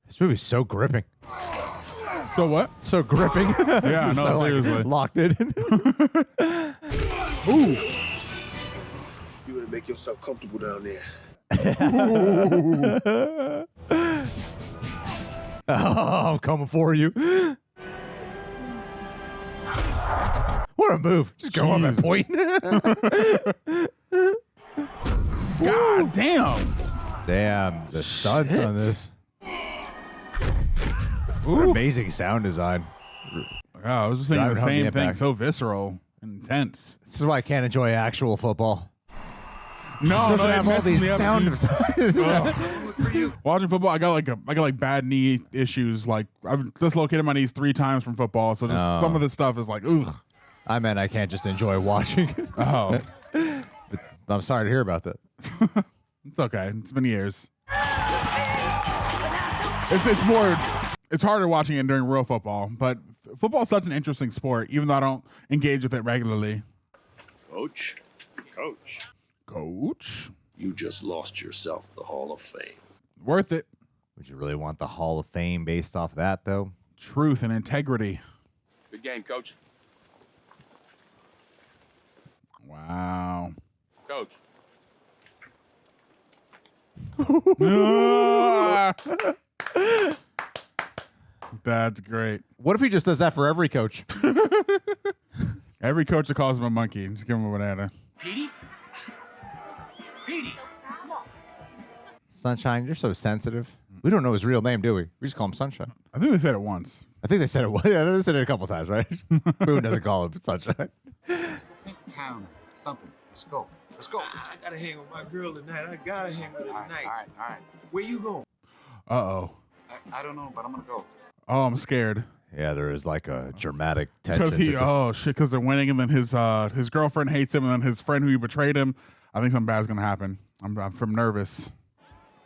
This movie's so gripping. So what? So gripping. Yeah, Just no, so, seriously. Locked in. Ooh. You better make yourself comfortable down there. Oh, I'm coming for you. What a move. Just go on that point. God damn. Damn, the studs on this. What amazing sound design. Yeah, I was just thinking Driving the home the same thing. impact. So visceral and intense. This is why I can't enjoy actual football. No, It doesn't no, have all these sound effects. Watching football, I got like bad knee issues. Like I've dislocated my knees 3 times from football. So just some of this stuff is like, ugh. I meant I can't just enjoy watching. Oh. But I'm sorry to hear about that. It's okay. It's been years. It's harder watching it during real football, but football is such an interesting sport, even though I don't engage with it regularly. Coach, you just lost yourself the Hall of Fame. Worth it. Would you really want the Hall of Fame based off that, though? Truth and integrity. Good game, Coach. Wow. Coach. That's great. What if he just does that for every coach? Every coach that calls him a monkey, just give him a banana. Petey? Petey. Sunshine, you're so sensitive. We don't know his real name, do we? We just call him Sunshine. I think they said it once. I think they said it. Yeah, they said it a couple times, right? Boone doesn't call him Sunshine. Let's go paint the town. Something. Let's go. Let's go. I gotta hang with my girl tonight. I gotta hang with her tonight. All right. Where you going? Uh-oh. I don't know, but I'm gonna go. Oh, I'm scared. Yeah, there is like a dramatic tension. Because they're winning, and then his girlfriend hates him, and then his friend who betrayed him. I think something bad's gonna happen. I'm nervous.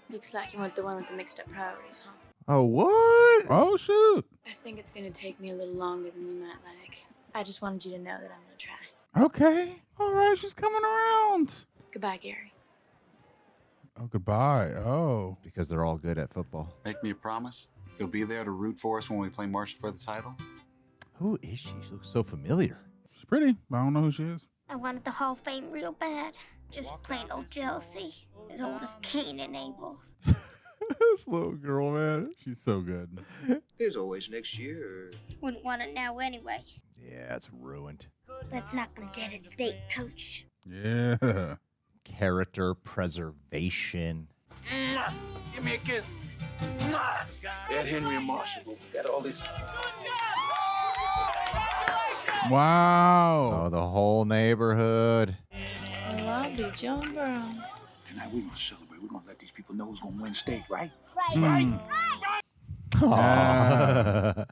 Looks like you went the one with the mixed up priorities, huh? Oh, what? Oh, shoot. I think it's gonna take me a little longer than you might like. I just wanted you to know that I'm gonna try. Okay. All right, she's coming around. Goodbye, Gary. Oh, goodbye. Oh. Because they're all good at football. Make me a promise. You'll be there to root for us when we play Marshall for the title. Who is she? She looks so familiar. She's pretty, but I don't know who she is. I wanted the Hall of Fame real bad. Just plain old jealousy. As old as Cain and Abel. This little girl, man. She's so good. There's always next year. Wouldn't want it now anyway. Yeah, it's ruined. Let's knock them dead at stake, Coach. Yeah. Character preservation. Give me a kiss. Ed Henry and Marshall got all this. Wow. Oh, the whole neighborhood. I love you, John Brown. Tonight we're gonna celebrate. We're gonna let these people know who's gonna win state, right? Right. Aww.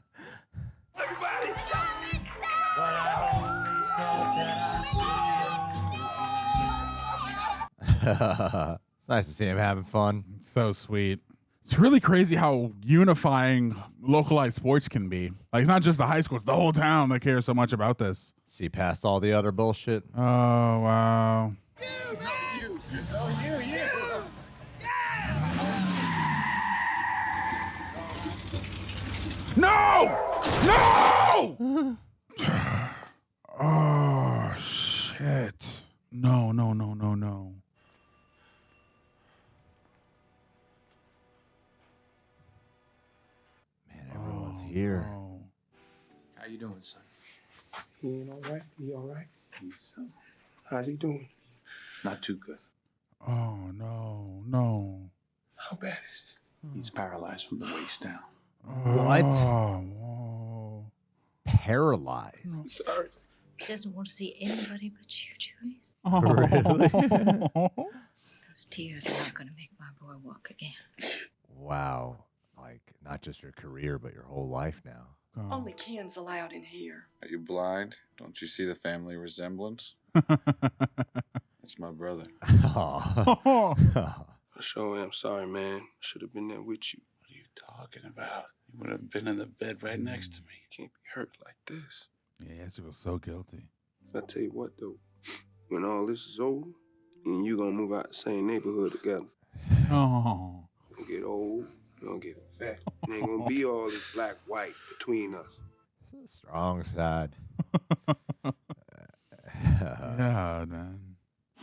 Everybody! It's nice to see him having fun. It's so sweet. It's really crazy how unifying localized sports can be. Like, it's not just the high school, it's the whole town that cares so much about this. See past all the other bullshit. Oh, wow. No! No! Oh, shit. No. here. How you doing, son? He ain't all right? He all right? How's he doing? Not too good. Oh, no. How bad is it? He's paralyzed from the waist down. What? Oh, Paralyzed. I'm sorry. He doesn't want to see anybody but you, Julius. Really? Those tears are not going to make my boy walk again. Wow. Like, not just your career, but your whole life now. Only Ken's allowed in here. Are you blind? Don't you see the family resemblance? That's my brother. I sure am sorry, man. Should have been there with you. What are you talking about? You would have been in the bed right next to me. Can't be hurt like this. Yeah, he feels so guilty. I tell you what, though. When all this is over, and you gonna move out the same neighborhood together. Oh. You'll get old, you'll get fat. And ain't gonna be all this black-white between us. Strong side. Yeah, man.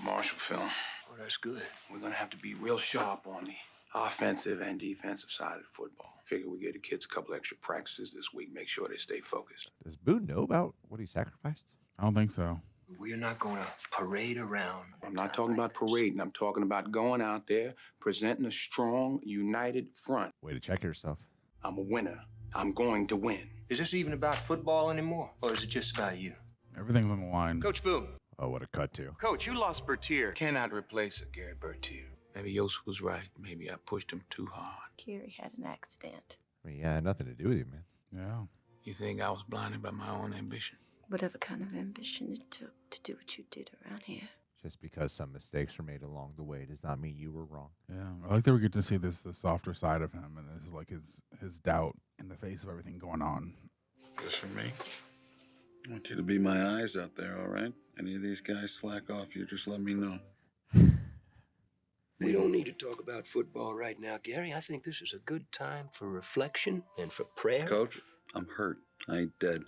Marshall film. Oh, that's good. We're gonna have to be real sharp on the offensive and defensive side of the football. Figure we get the kids a couple extra practices this week. Make sure they stay focused. Does Boone know about what he sacrificed? I don't think so. We're not going to parade around. I'm not talking about parading. I'm talking about going out there, presenting a strong, united front. Way to check yourself. I'm a winner. I'm going to win. Is this even about football anymore, or is it just about you? Everything's on the line. Coach Boone. Oh, what a cut to. Coach, you lost Bertier. Cannot replace a Gerry Bertier. Maybe Yoast was right. Maybe I pushed him too hard. Gerry had an accident. I mean, yeah, had nothing to do with you, man. Yeah. You think I was blinded by my own ambition? Whatever kind of ambition it took to do what you did around here. Just because some mistakes were made along the way does not mean you were wrong. Yeah. I like that we get to see the softer side of him, and this is like his doubt in the face of everything going on. Just for me. I want you to be my eyes out there, all right? Any of these guys slack off, you just let me know. We don't need to talk about football right now, Gary. I think this is a good time for reflection and for prayer. Coach, I'm hurt. I ain't dead.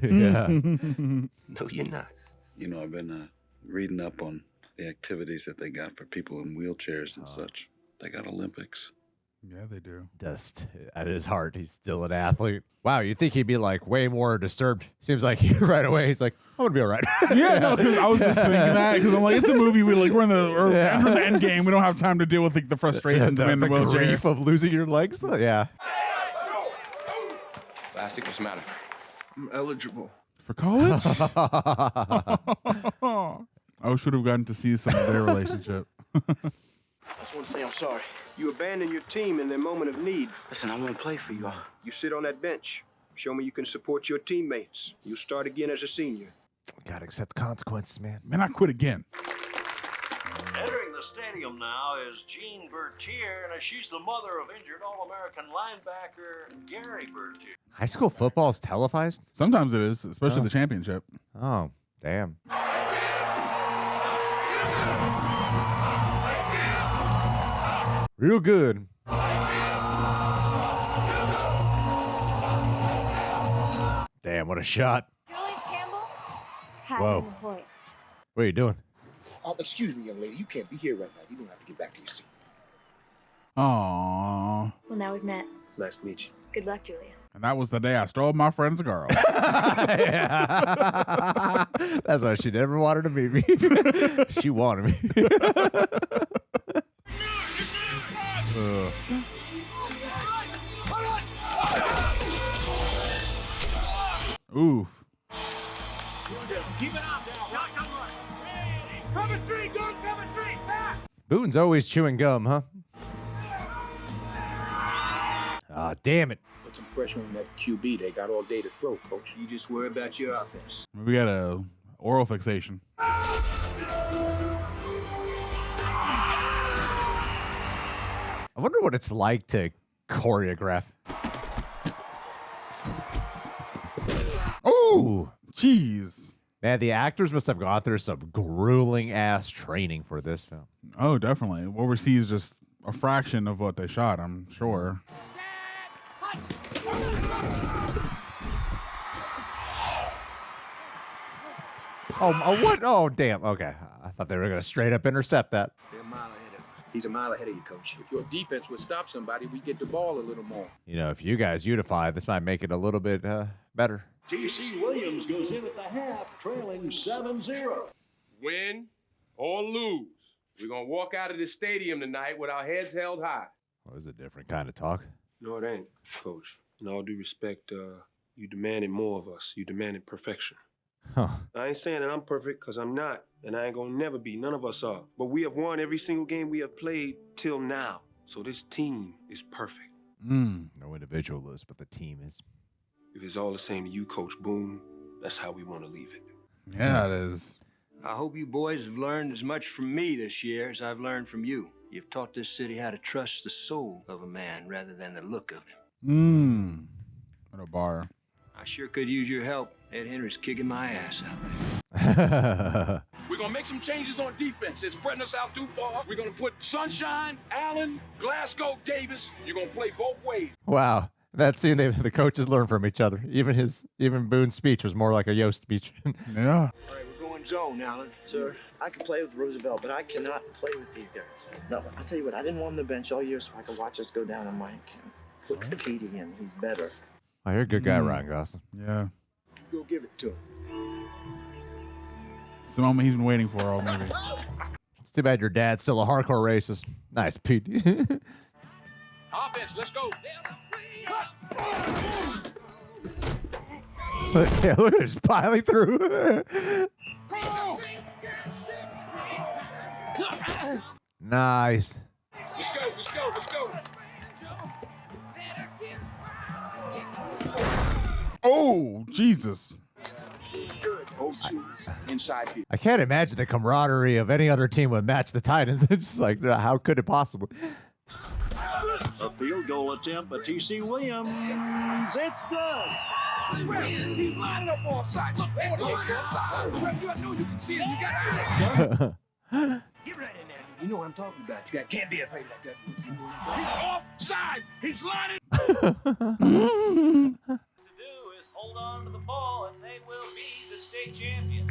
Yeah. No, you're not. You know, I've been reading up on the activities that they got for people in wheelchairs and such. They got Olympics. Yeah, they do. Just at his heart, he's still an athlete. Wow, you'd think he'd be like way more disturbed. Seems like right away he's like, I'm gonna be all right. Yeah, no, because I was just thinking that because I'm like, it's a movie. We're in the end game. We don't have time to deal with like the frustrations of in the wheelchair. Grief of losing your legs. Yeah. Plastic, what's the matter? I'm eligible. For college? I should have gotten to see some of their relationship. I just want to say I'm sorry. You abandoned your team in their moment of need. Listen, I won't play for you. You sit on that bench. Show me you can support your teammates. You'll start again as a senior. Gotta accept consequences, man. Man, I quit again. Entering the stadium now is Jean Bertier, and she's the mother of injured All-American linebacker Gerry Bertier. High school football is televised? Sometimes it is, especially the championship. Oh, damn. Real good. Damn, what a shot. Julius Campbell? Whoa. What are you doing? Excuse me, young lady. You can't be here right now. You're going to have to get back to your seat. Aww. Well, now we've met. It's nice to meet you. Good luck, Julius. And that was the day I stole my friend's girl. That's why she never wanted to meet me. She wanted me. Oof. Keep it out there. Shotgun run. Cover three. Go cover three. Back. Boone's always chewing gum, huh? Ah, damn it. Put some pressure on that QB. They got all day to throw, Coach. You just worry about your offense. We got a oral fixation. I wonder what it's like to choreograph. Oh, jeez. Man, the actors must have gone through some grueling ass training for this film. Oh, definitely. What we see is just a fraction of what they shot, I'm sure. Oh, what? Oh, damn. Okay. I thought they were going to straight up intercept that. He's a mile ahead of you, Coach. If your defense would stop somebody, we get the ball a little more. You know, if you guys unify, this might make it a little bit better. T.C. Williams goes in at the half, trailing 7-0. Win or lose, we're going to walk out of the stadium tonight with our heads held high. Well, this is a different kind of talk. No, it ain't, Coach. In all due respect, you demanded more of us. You demanded perfection. Huh. I ain't saying that I'm perfect, because I'm not, and I ain't gonna never be. None of us are. But we have won every single game we have played till now. So this team is perfect. No individual is, but the team is. If it's all the same to you, Coach Boone, that's how we want to leave it. Yeah, it is. I hope you boys have learned as much from me this year as I've learned from you. You've taught this city how to trust the soul of a man rather than the look of him. What a bar. I sure could use your help. Ed Henry's kicking my ass out. We're going to make some changes on defense. They're spreading us out too far. We're going to put Sunshine, Allen, Glasgow, Davis. You're going to play both ways. Wow. That scene, the coaches learn from each other. Even Boone's speech was more like a Yoast speech. Yeah. All right, we're going zone, Allen. Sir, I can play with Roosevelt, but I cannot play with these guys. No, I'll tell you what, I didn't want him on the bench all year so I could watch us go down on Mike. Put Petey in, he's better. Oh, you're a good guy, Ryan Gosling. Yeah. Go give it to him. It's the moment he's been waiting for all movie. It's too bad your dad's still a hardcore racist. Nice, Pete. Offense, let's go. Look at this piling through. Nice. Let's go, let's go, let's go. Oh, Jesus. Inside here. I can't imagine the camaraderie of any other team would match the Titans. It's just like, how could it possibly? A field goal attempt by T.C. Williams. It's good. He's lining up all sides. Look, I know you can see it. You got it. Get right in there. You know what I'm talking about. You can't be afraid like that. He's offside. He's lining. Hold on to the ball and they will be the state champions.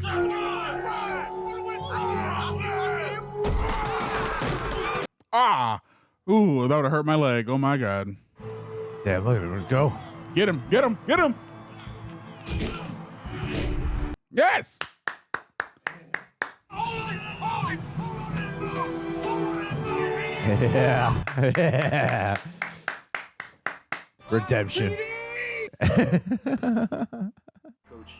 Ah! Ooh, that would have hurt my leg. Oh my God. Damn, look at him. Let's go. Get him, get him, get him. Yes! Yeah. Yeah. Redemption. Coach,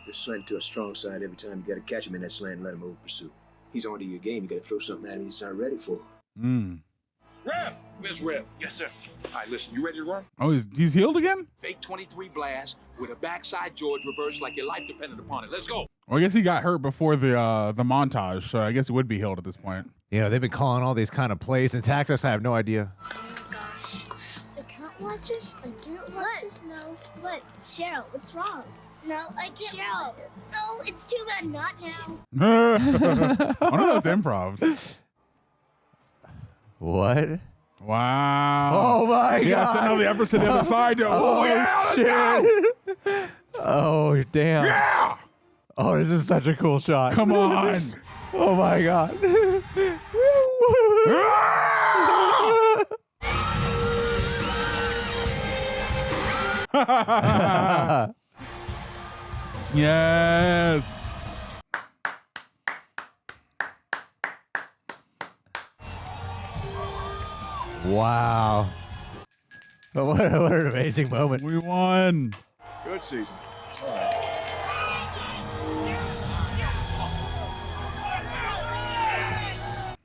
just slant to a strong side every time. You got to catch him in that slant and let him over pursue. He's onto your game. You got to throw something at him he's not ready for. Rev, where's Rev? Yes, sir. All right, listen, you ready to run? Oh, he's healed again? Fake 23 blast with a backside George reverse like your life depended upon it. Let's go. Well, I guess he got hurt before the montage, so I guess he would be healed at this point. You know, they've been calling all these kind of plays and tactics. I have no idea. Oh my gosh. I can't watch this. I can't watch this. No. What? Cheryl, what's wrong? No, I can't. Cheryl. No, it's too bad. Not now. I don't know if it's improv. What? Wow. Oh my God. Yes, I know the efforts to the other side. Oh, yeah, shit. Oh, damn. Yeah. Oh, this is such a cool shot. Come on. Oh my God. Yes. Wow. What an amazing moment. We won. Good season.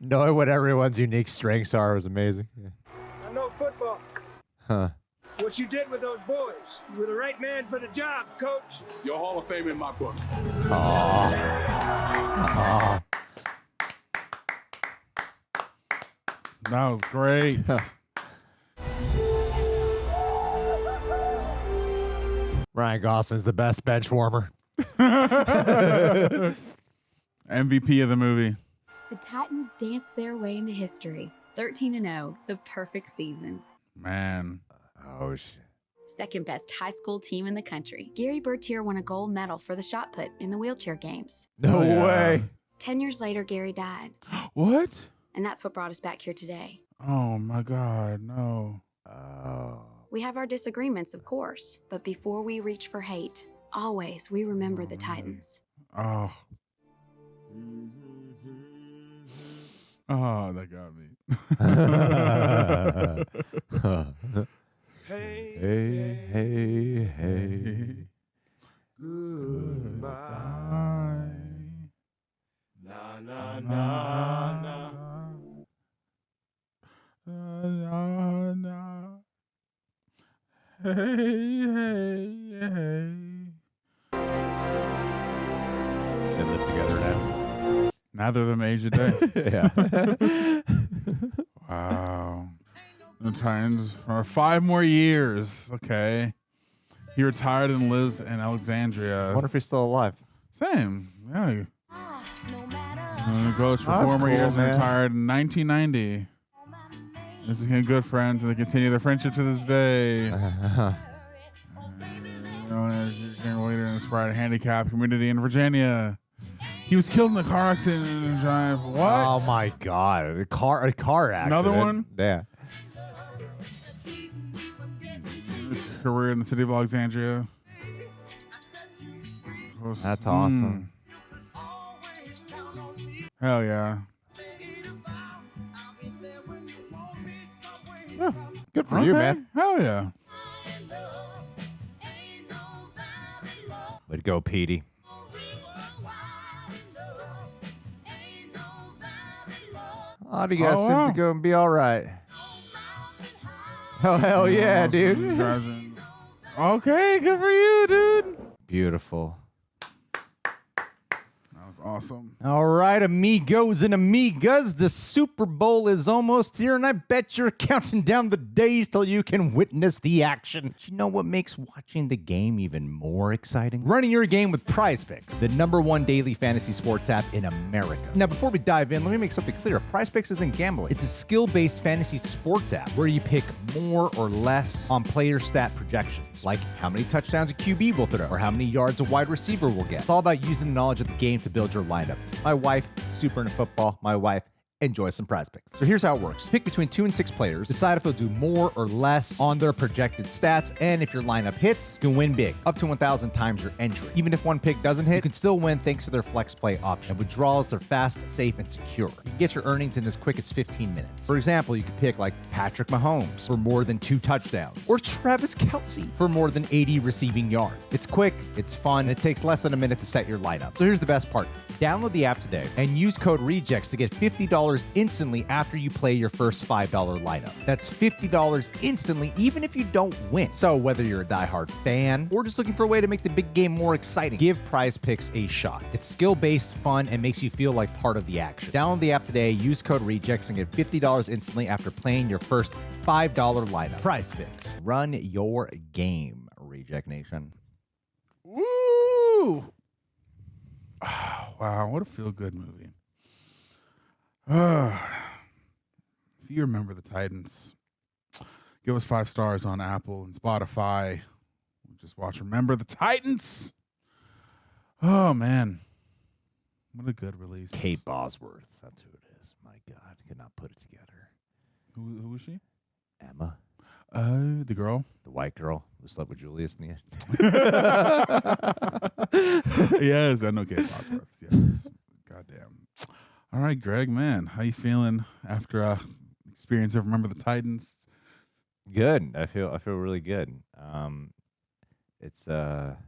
Knowing what everyone's unique strengths are was amazing. Yeah. I know football. Huh. What you did with those boys. You were the right man for the job, Coach. You're Hall of Fame in my book. Aww. That was great. Ryan Gosling's the best bench warmer. MVP of the movie. The Titans danced their way into history. 13-0, the perfect season. Man. Oh, shit. Second best high school team in the country. Gerry Bertier won a gold medal for the shot put in the wheelchair games. No way. 10 years later, Gary died. What? And that's what brought us back here today. Oh my God, no. We have our disagreements, of course, but before we reach for hate, always we remember the Titans. Oh. Oh, that got me. Hey, hey, hey. Goodbye. Na na na na. Na, na. Hey, hey, hey. They live together now. Neither of them age a day. Yeah. Wow. The Titans for 5 more years. Okay. He retired and lives in Alexandria. I wonder if he's still alive. Same. Yeah. Coach for Oh, that's 4 more cool, years man. and retired in 1990. This became good friends, and they continue their friendship to this day. Leader and inspired a handicapped community in Virginia. He was killed in a car accident in a drive. What? Oh my God! A car accident. Another one? Yeah. Career in the city of Alexandria. That's awesome. Hell yeah. Good for you, man. Hell yeah. Way to go, Petey. A lot of you guys seem to go and be all right. Oh, hell yeah, dude. Okay, good for you, dude. Beautiful. That was awesome. All right, amigos and amigas, the Super Bowl is almost here, and I bet you're counting down the days till you can witness the action. You know what makes watching the game even more exciting? Running your game with Prize Picks, the #1 daily fantasy sports app in America. Now, before we dive in, let me make something clear. Prize Picks isn't gambling. It's a skill-based fantasy sports app where you pick more or less on player stat projections, like how many touchdowns a QB will throw or how many yards a wide receiver will get. It's all about using the knowledge of the game to build your lineup. My wife, super into football. My wife enjoys some Prize Picks. So here's how it works. Pick between 2 and 6 players, decide if they'll do more or less on their projected stats, and if your lineup hits, you can win big, up to 1,000 times your entry. Even if one pick doesn't hit, you can still win thanks to their flex play option. Withdrawals, they're fast, safe, and secure. You can get your earnings in as quick as 15 minutes. For example, you could pick like Patrick Mahomes for more than 2 touchdowns, or Travis Kelce for more than 80 receiving yards. It's quick, it's fun, and it takes less than a minute to set your lineup. So here's the best part. Download the app today and use code REJECTS to get $50 instantly after you play your first $5 lineup. That's $50 instantly, even if you don't win. So whether you're a diehard fan or just looking for a way to make the big game more exciting, give Prize Picks a shot. It's skill-based, fun, and makes you feel like part of the action. Download the app today, use code REJECTS, and get $50 instantly after playing your first $5 lineup. Prize Picks. Run your game, Reject Nation. Woo! Wow, what a feel-good movie. If you remember the Titans, give us 5 stars on Apple and Spotify. Just watch Remember the Titans. Oh, man. What a good release. Kate Bosworth. That's who it is. My God, I could not put it together. Who was she? Emma. The girl? The white girl who slept with Julius in the end. Yes, I know Kate Bosworth. Yes. Goddamn. All right, Greg, man, how you feeling after experience of Remember the Titans? Good. I feel really good. It's it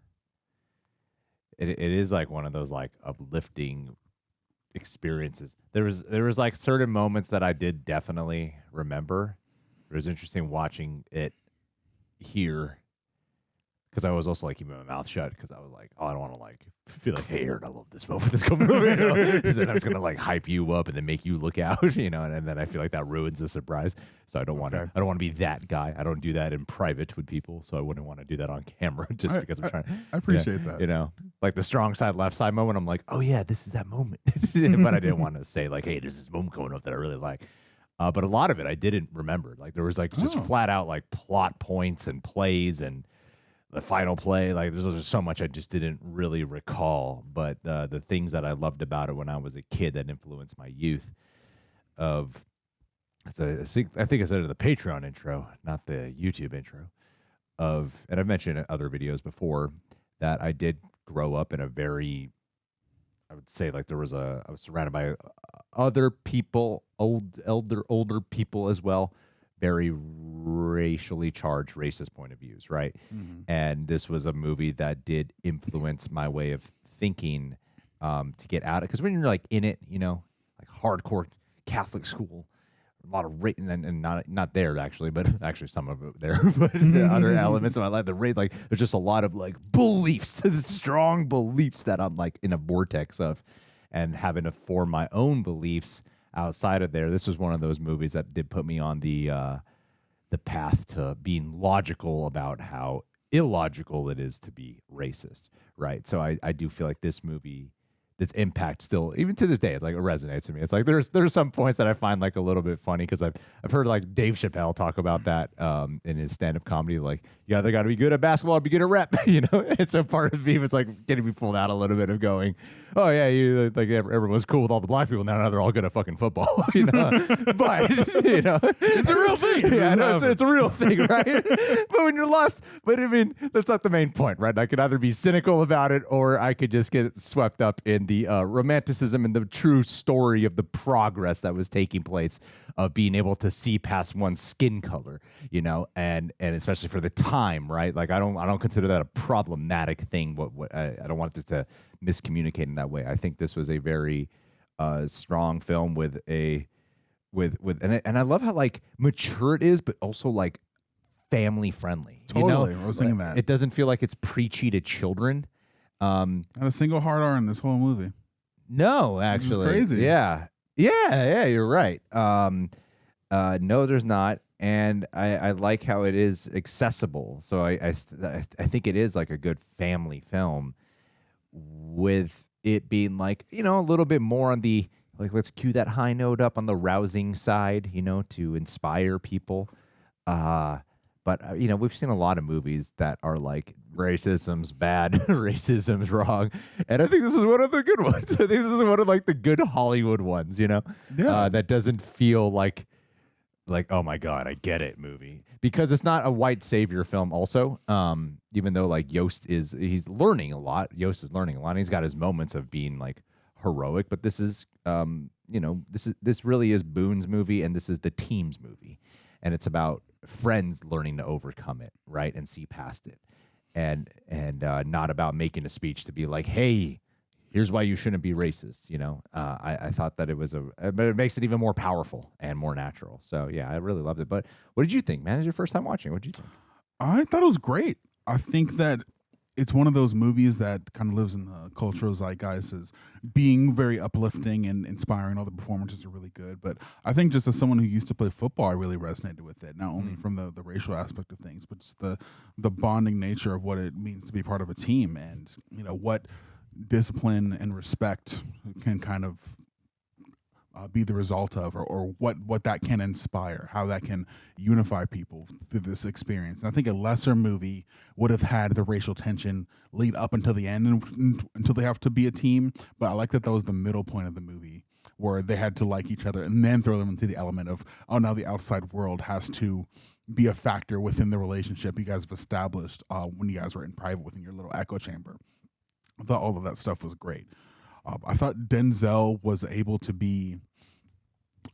is like one of those like uplifting experiences. There was like certain moments that I did definitely remember. It was interesting watching it here because I was also like keeping my mouth shut because I was like, oh, I don't want to like feel like, hey, Aaron, I love this movie. This movie, you know? Because then I was gonna like hype you up and then make you look out, you know, and then I feel like that ruins the surprise. So I don't want to. I don't want to be that guy. I don't do that in private with people, so I wouldn't want to do that on camera just because I'm trying. I appreciate that. You know, like the strong side, left side moment. I'm like, oh yeah, this is that moment, but I didn't want to say like, hey, there's this moment going up that I really like. But a lot of it I didn't remember. Like there was like just flat out like plot points and plays and the final play. Like there's just so much I just didn't really recall. But the things that I loved about it when I was a kid that influenced my youth of So I think I said it in the Patreon intro, not the YouTube intro. And I've mentioned in other videos before that I did grow up in a very, I would say like I was surrounded by other people, older people as well, very racially charged, racist point of views, right? Mm-hmm. And this was a movie that did influence my way of thinking to get out of, because when you're like in it, like hardcore Catholic school, a lot of race, and not there actually, but actually some of it there, but the other elements of my life, the race, like there's just a lot of like beliefs, strong beliefs that I'm like in a vortex of, and having to form my own beliefs outside of there. This was one of those movies that did put me on the path to being logical about how illogical it is to be racist, right? So I do feel like this movie, its impact still, even to this day, it resonates with me. It's like there's some points that I find like a little bit funny, because I've heard like Dave Chappelle talk about that in his stand-up comedy, like you either got to be good at basketball or be good at rap, And so part of me was like getting me pulled out a little bit of going, oh yeah, you like everyone's cool with all the black people now they're all good at fucking football, but it's a real thing. Yeah, no, it's a real thing, right? But when you're lost, but I mean that's not the main point, right? I could either be cynical about it or I could just get swept up in the romanticism and the true story of the progress that was taking place of being able to see past one's skin color, and especially for the time, right? Like I don't consider that a problematic thing. I don't want it to miscommunicate in that way. I think this was a very strong film with and I love how like mature it is, but also like family friendly. Totally, I was thinking that it doesn't feel like it's preachy to children. Not a single hard R in this whole movie. No, actually, crazy. Yeah, you're right. No, there's not, and I like how it is accessible. So I think it is like a good family film, with it being like a little bit more on the like let's cue that high note up on the rousing side, to inspire people. But, we've seen a lot of movies that are like racism's bad, racism's wrong. And I think this is one of the good ones. I think this is one of like the good Hollywood ones, that doesn't feel like, oh my God, I get it movie. Because it's not a white savior film also. Even though like he's learning a lot. Yoast is learning a lot. And he's got his moments of being like heroic. But this is, this really is Boone's movie, and this is the team's movie. And it's about friends learning to overcome it, right, and see past it, and not about making a speech to be like, hey, here's why you shouldn't be racist. I thought that it was but it makes it even more powerful and more natural. So yeah, I really loved it. But what did you think, man? Is your first time watching? What did you think? I thought it was great. I think that it's one of those movies that kind of lives in the cultural zeitgeist as being very uplifting and inspiring. All the performances are really good. But I think just as someone who used to play football, I really resonated with it, not only from the racial aspect of things, but just the bonding nature of what it means to be part of a team, and what discipline and respect can kind of be the result of, or what that can inspire, how that can unify people through this experience. And I think a lesser movie would have had the racial tension lead up until the end, until they have to be a team. But I like that was the middle point of the movie, where they had to like each other and then throw them into the element of, oh, now the outside world has to be a factor within the relationship you guys have established when you guys were in private within your little echo chamber. I thought all of that stuff was great. I thought Denzel was able to be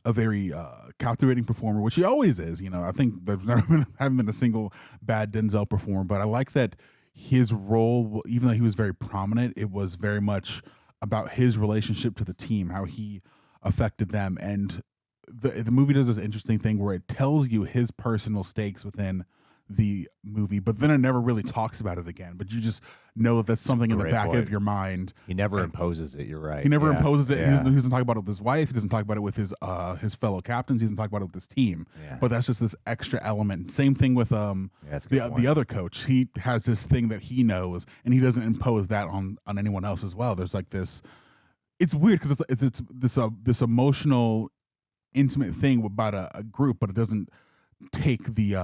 a very captivating performer, which he always is. I think there's never haven't been a single bad Denzel performer, but I like that his role, even though he was very prominent, it was very much about his relationship to the team, how he affected them. And the movie does this interesting thing where it tells you his personal stakes within the movie, but then it never really talks about it again. But you just know that that's something in the back of your mind. He never imposes it. You're right. He never imposes it. Yeah. He doesn't talk about it with his wife. He doesn't talk about it with his fellow captains. He doesn't talk about it with his team. Yeah. But that's just this extra element. Same thing with the other coach. He has this thing that he knows, and he doesn't impose that on anyone else as well. There's like this. It's weird because it's this emotional, intimate thing about a group, but it doesn't take the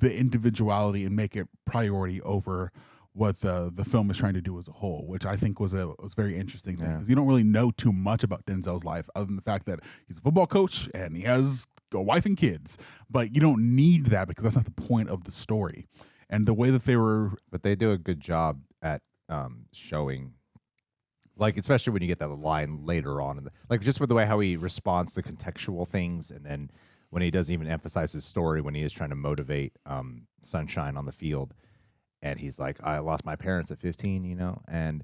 individuality and make it priority over what the film is trying to do as a whole, which I think was a very interesting thing, because you don't really know too much about Denzel's life other than the fact that he's a football coach and he has a wife and kids, but you don't need that because that's not the point of the story. And the way that they do a good job at showing, like, especially when you get that line later on, like just with the way how he responds to contextual things, and then when he doesn't even emphasize his story, when he is trying to motivate Sunshine on the field. And he's like, I lost my parents at 15, you know, and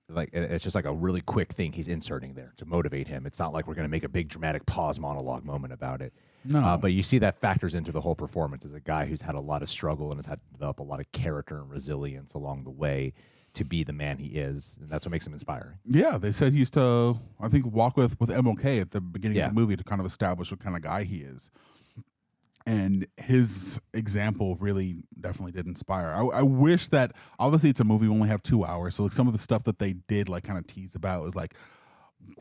like it's just like a really quick thing he's inserting there to motivate him. It's not like we're going to make a big dramatic pause monologue moment about it. No. But you see that factors into the whole performance as a guy who's had a lot of struggle and has had to develop a lot of character and resilience along the way to be the man he is. And that's what makes him inspiring. Yeah, they said he used to, I think, walk with MLK at the beginning of the movie to kind of establish what kind of guy he is. And his example really definitely did inspire. I wish that, obviously it's a movie, we only have 2 hours, so like some of the stuff that they did like kind of tease about was like,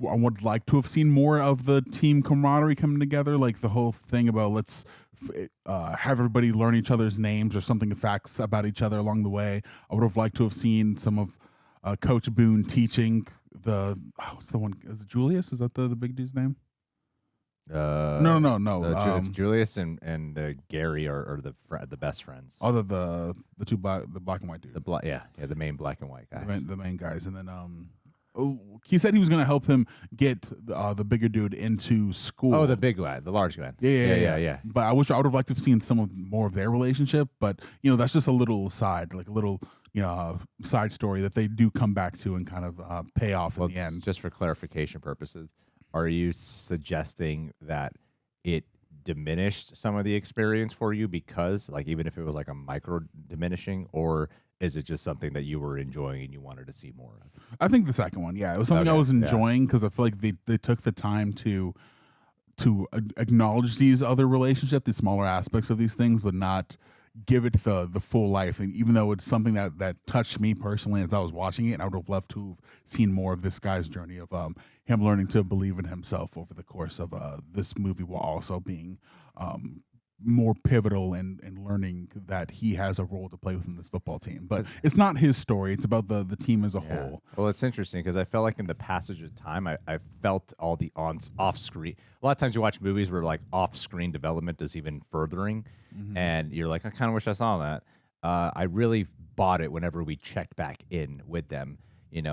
I would like to have seen more of the team camaraderie coming together, like the whole thing about let's have everybody learn each other's names or something, facts about each other along the way. I would have liked to have seen some of Coach Boone teaching what's the one, is it Julius? Is that the big dude's name? No. It's Julius and Gary are the best friends. Oh, the two black and white dude. The main black and white guy. The main guys, and then he said he was going to help him get the bigger dude into school. Oh, the big guy, the large guy. Yeah. But I would have liked to have seen more of their relationship. But that's just a little side, like a little side story that they do come back to and kind of pay off in the end. Just for clarification purposes. Are you suggesting that it diminished some of the experience for you because, like, even if it was like a micro diminishing, or is it just something that you were enjoying and you wanted to see more of? I think the second one, yeah. It was something I was enjoying because I feel like they took the time to acknowledge these other relationships, these smaller aspects of these things, but not give it the full life. And even though it's something that touched me personally as I was watching it, and I would have loved to have seen more of this guy's journey of him learning to believe in himself over the course of this movie, while also being more pivotal in learning that he has a role to play within this football team. But it's not his story. It's about the team as a whole. Well, it's interesting because I felt like in the passage of time, I felt all the off-screen. A lot of times you watch movies where like off-screen development is even furthering, and you're like, I kind of wish I saw that. I really bought it whenever we checked back in with them,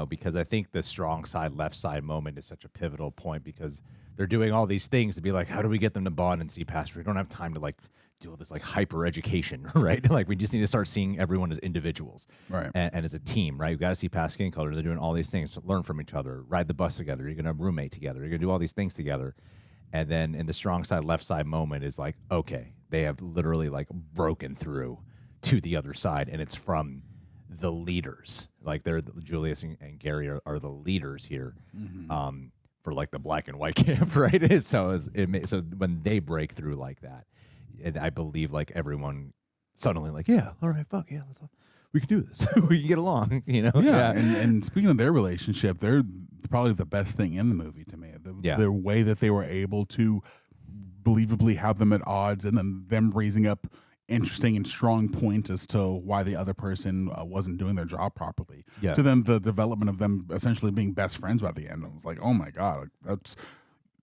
because I think the strong side, left side moment is such a pivotal point because they're doing all these things to be like, how do we get them to bond and see past? We don't have time to like do all this like hyper education, right? Like we just need to start seeing everyone as individuals, right? And as a team, right? We've got to see past skin color. They're doing all these things to learn from each other, ride the bus together. You're gonna roommate together. You're gonna do all these things together. And then in the strong side, left side moment is like, okay, they have literally like broken through to the other side, and it's from the leaders. Like they're Julius and Gary are the leaders here. For like the black and white camp, right? So when they break through like that, I believe like everyone suddenly like, yeah, all right, fuck yeah, we can do this. We can get along, Yeah. And speaking of their relationship, they're probably the best thing in the movie to me. The way that they were able to believably have them at odds, and then them raising up interesting and strong points as to why the other person wasn't doing their job properly. Yeah. To then the development of them essentially being best friends by the end. I was like, oh my God, that's,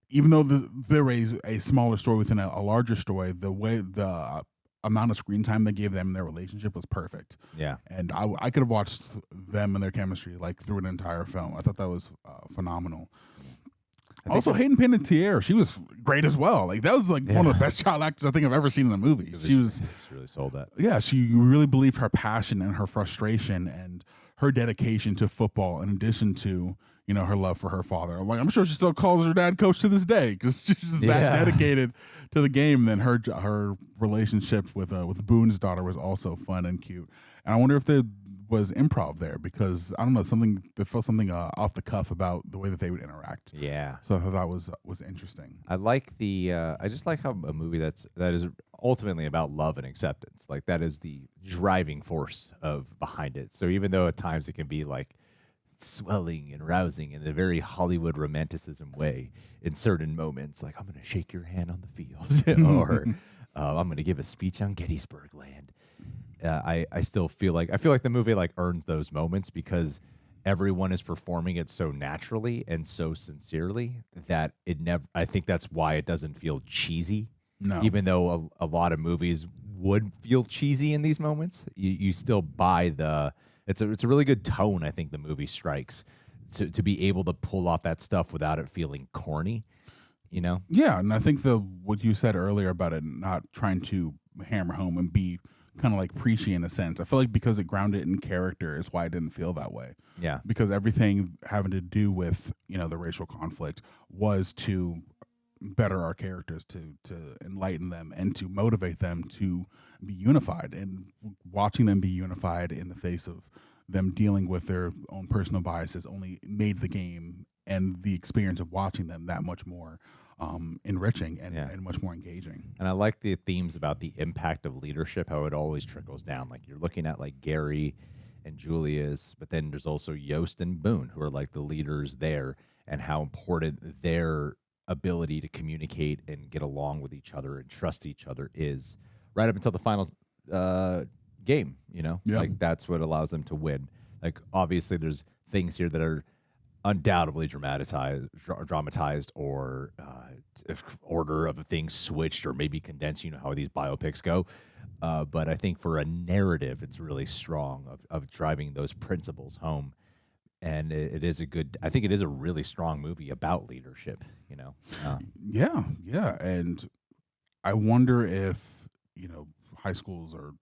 even though there is a smaller story within a larger story, the way the amount of screen time they gave them in their relationship was perfect. Yeah. And I could have watched them and their chemistry like through an entire film. I thought that was phenomenal. Also, Hayden Panettiere, she was great as well. Like that was like one of the best child actors I think I've ever seen in a movie. She really sold that. Yeah, she really believed her passion and her frustration and her dedication to football, in addition to her love for her father. Like I'm sure she still calls her dad coach to this day because she's just that dedicated to the game. Then her relationship with Boone's daughter was also fun and cute. And I wonder if there was improv there, because I don't know, there felt something off the cuff about the way that they would interact. Yeah. So I thought that was interesting. I like I just like how a movie that is ultimately about love and acceptance, like that is the driving force behind it. So even though at times it can be like swelling and rousing in a very Hollywood romanticism way in certain moments, like I'm going to shake your hand on the field or I'm going to give a speech on Gettysburg Land. I still feel like the movie like earns those moments because everyone is performing it so naturally and so sincerely that it never. I think that's why it doesn't feel cheesy. No. Even though a lot of movies would feel cheesy in these moments, you still buy the. It's a really good tone. I think the movie strikes to be able to pull off that stuff without it feeling corny. You know. Yeah, and I think what you said earlier about it not trying to hammer home and be kind of like preachy in a sense. I feel like because it grounded in character is why it didn't feel that way. Yeah. Because everything having to do with, the racial conflict was to better our characters, to enlighten them and to motivate them to be unified. And watching them be unified in the face of them dealing with their own personal biases only made the game and the experience of watching them that much more enriching and much more engaging. And I like the themes about the impact of leadership, how it always trickles down. Like you're looking at like Gary and Julius, but then there's also Yoast and Boone, who are like the leaders there, and how important their ability to communicate and get along with each other and trust each other is right up until the final game, Like that's what allows them to win. Like obviously there's things here that are undoubtedly dramatized or order of things switched or maybe condensed, how these biopics go. But I think for a narrative, it's really strong of driving those principles home. And it is I think it is a really strong movie about leadership, Yeah. And I wonder if, high schools or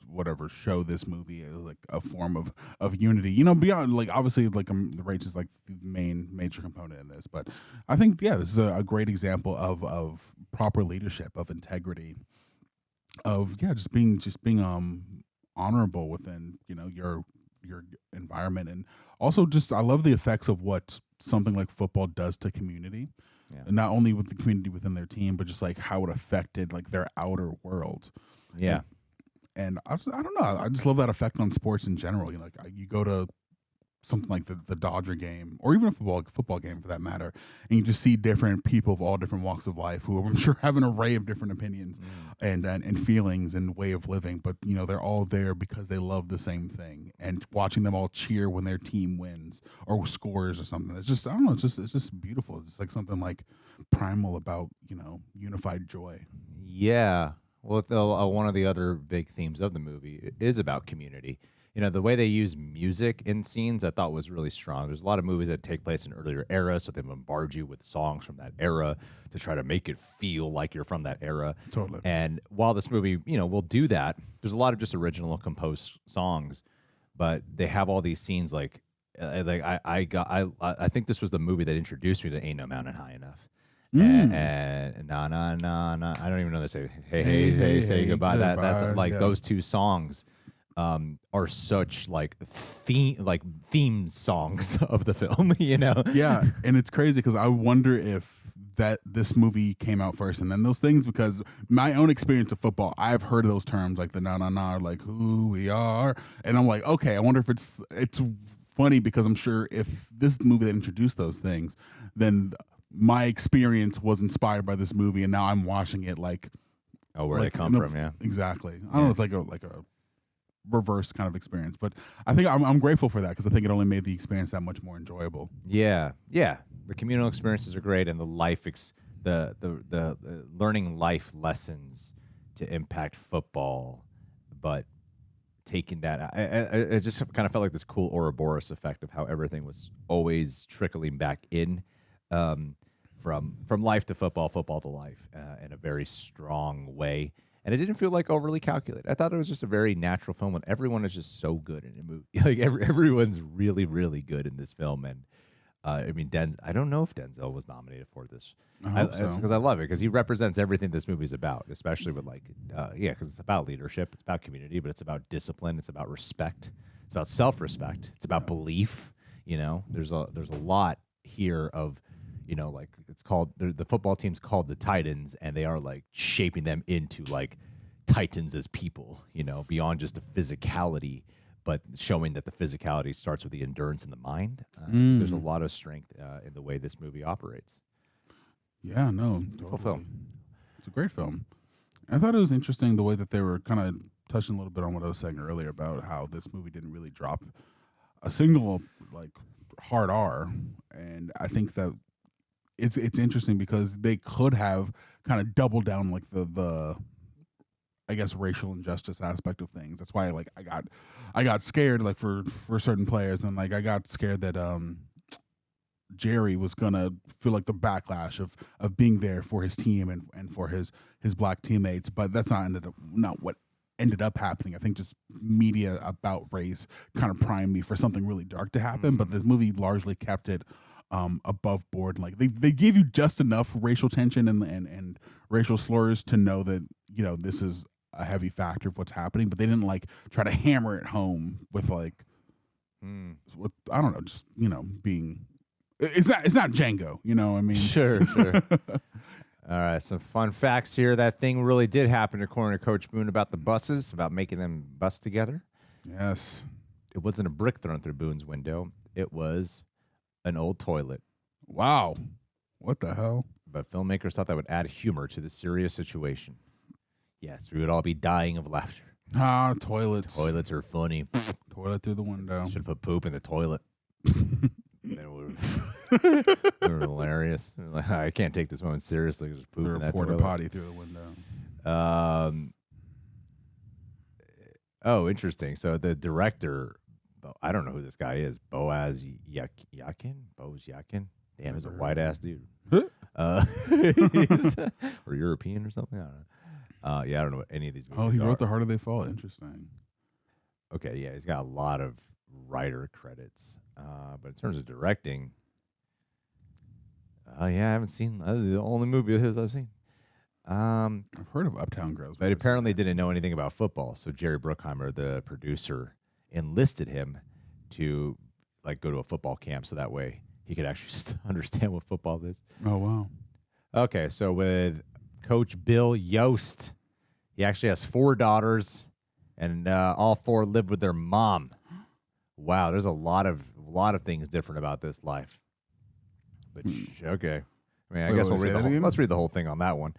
whatever show this movie as like a form of unity, beyond like obviously like the race is like the major component in this, but I think this is a great example of proper leadership, of integrity, of just being honorable within your environment. And also just I love the effects of what something like football does to community. And not only with the community within their team, but just like how it affected like their outer world. Yeah. And I don't know. I just love that effect on sports in general. You go to something like the Dodger game, or even a football game for that matter, and you just see different people of all different walks of life who I'm sure have an array of different opinions and feelings and way of living. But they're all there because they love the same thing. And watching them all cheer when their team wins or scores or something, it's just it's just beautiful. It's like something like primal about unified joy. Yeah. Well, one of the other big themes of the movie is about community. The way they use music in scenes I thought was really strong. There's a lot of movies that take place in earlier eras, so they bombard you with songs from that era to try to make it feel like you're from that era. Totally. And while this movie, will do that, there's a lot of just original composed songs, but they have all these scenes like I think this was the movie that introduced me to Ain't No Mountain High Enough. And na na na na. I don't even know they say hey say goodbye. That's like those two songs are such like theme songs of the film. Yeah, and it's crazy because I wonder if this movie came out first and then those things, because my own experience of football, I've heard of those terms like the na na na, like who we are, and I'm like, okay, I wonder if it's funny because I'm sure if this movie that introduced those things, then my experience was inspired by this movie, and now I'm watching it like, where they come from, yeah, exactly. I don't know, it's like a reverse kind of experience, but I think I'm grateful for that because I think it only made the experience that much more enjoyable. Yeah. The communal experiences are great, and the the learning life lessons to impact football, but taking that, I just kind of felt like this cool Ouroboros effect of how everything was always trickling back in. From life to football to life in a very strong way. And it didn't feel like overly calculated. I thought it was just a very natural film, and everyone is just so good in a movie. Like everyone's really, really good in this film. And I don't know if Denzel was nominated for this. I hope so. Because I love it, because he represents everything this movie's about, especially with because it's about leadership, it's about community, but it's about discipline, it's about respect, it's about self-respect, it's about belief. There's a lot here of, like it's called, the football team's called the Titans, and they are like shaping them into like Titans as people, beyond just the physicality, but showing that the physicality starts with the endurance in the mind. There's a lot of strength in the way this movie operates. Yeah, no, it's a beautiful film. It's a great film. I thought it was interesting the way that they were kind of touching a little bit on what I was saying earlier about how this movie didn't really drop a single like hard R, and I think that it's interesting because they could have kind of doubled down like the I guess racial injustice aspect of things. That's why like I got scared like for certain players, and like I got scared that Gerry was gonna feel like the backlash of being there for his team and for his black teammates, but that's not what ended up happening. I think just media about race kind of primed me for something really dark to happen, but the movie largely kept it above board. Like they gave you just enough racial tension and racial slurs to know that, you know, this is a heavy factor of what's happening, but they didn't like try to hammer it home with like with I don't know, just, you know, being it's not Django, you know what I mean? Sure. All right, some fun facts here. That thing really did happen, according to Coach Boone, about the buses, about making them bus together. Yes. It wasn't a brick thrown through Boone's window. It was an old toilet. Wow. What the hell? But filmmakers thought that would add humor to the serious situation. Yes, we would all be dying of laughter. Toilets. Toilets are funny. Toilet through the window. Should have put poop in the toilet. They were hilarious. Like, I can't take this moment seriously. Just poop in that porta toilet. potty through the window. Oh, interesting. So the director, I don't know who this guy is. Boaz Yakin? Boaz Yakin? Damn, he's a white ass dude. Or European or something. I don't know. Yeah, I don't know what any of these movies Oh, he are. wrote The Harder They Fall. Interesting. Okay, yeah, he's got a lot of writer credits. But in terms of directing, yeah, I haven't seen. This is the only movie of his I've seen. I've heard of Uptown Girls, but apparently didn't know anything about football. So Jerry Bruckheimer, the producer, enlisted him to like go to a football camp, so that way he could actually understand what football is. Oh wow. Okay, so with Coach Bill Yoast, he actually has 4 daughters, and all 4 live with their mom. Wow, there's a lot of things different about this life. But okay, I mean, I guess let's read the whole thing on that one.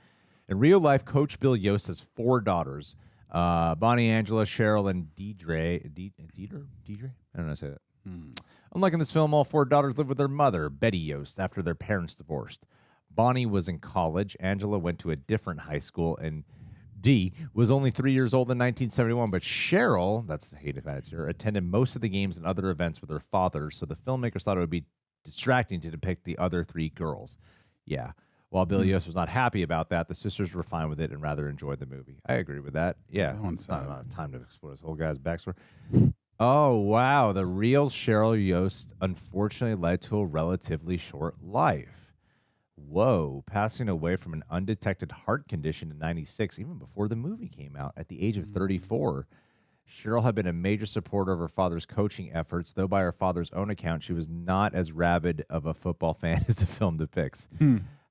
In real life, Coach Bill Yoast has 4 daughters: Bonnie, Angela, Sheryl, and Deidre. Deidre? I don't know how to say that. Unlike in this film, all 4 daughters live with their mother, Betty Yoast, after their parents divorced. Bonnie was in college. Angela went to a different high school, and Dee was only 3 years old in 1971, but Sheryl, that's Hayden Panettiere, attended most of the games and other events with her father, so the filmmakers thought it would be distracting to depict the other 3 girls. Yeah. While Bill Yoast was not happy about that, the sisters were fine with it and rather enjoyed the movie. I agree with that. Yeah. It's not enough time to explore this whole guy's backstory. Oh, wow. The real Sheryl Yoast unfortunately led to a relatively short life. Whoa, passing away from an undetected heart condition in 96, even before the movie came out, at the age of 34. Sheryl had been a major supporter of her father's coaching efforts, though by her father's own account, she was not as rabid of a football fan as the film depicts.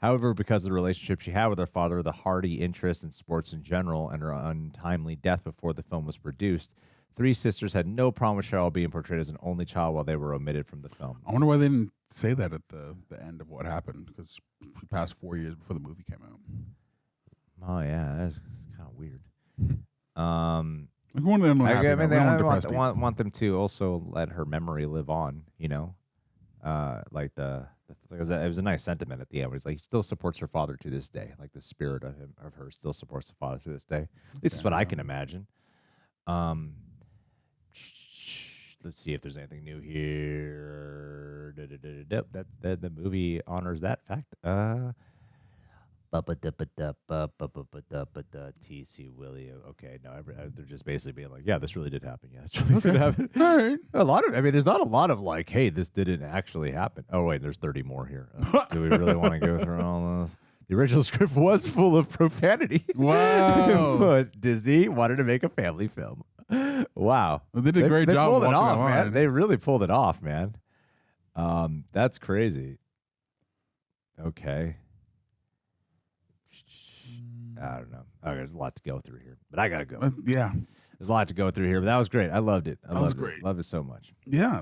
However, because of the relationship she had with her father, the hearty interest in sports in general, and her untimely death before the film was produced, 3 sisters had no problem with Sheryl being portrayed as an only child while they were omitted from the film. I wonder why they didn't say that at the end of what happened, because she passed 4 years before the movie came out. Oh, yeah, that's kind of weird. Like one of them I want them to also let her memory live on, you know? Like it was a nice sentiment at the end where he's like, he still supports her father to this day. Like the spirit of her still supports the father to this day. This is what I can imagine. Let's see if there's anything new here. That the movie honors that fact. TC Willie. Okay, no, they're just basically being like, yeah, this really did happen. Yeah, this really did happen. All right. There's not a lot of like, hey, this didn't actually happen. Oh wait, there's 30 more here. Do we really want to go through all this? The original script was full of profanity. Wow. But Disney wanted to make a family film. Wow. Well, they did a great job. They pulled it off, man. They really pulled it off, man. That's crazy. Okay. I don't know. Okay, there's a lot to go through here, but I gotta go. Yeah, there's a lot to go through here, but that was great. I loved it. That was great. Loved it so much. Yeah.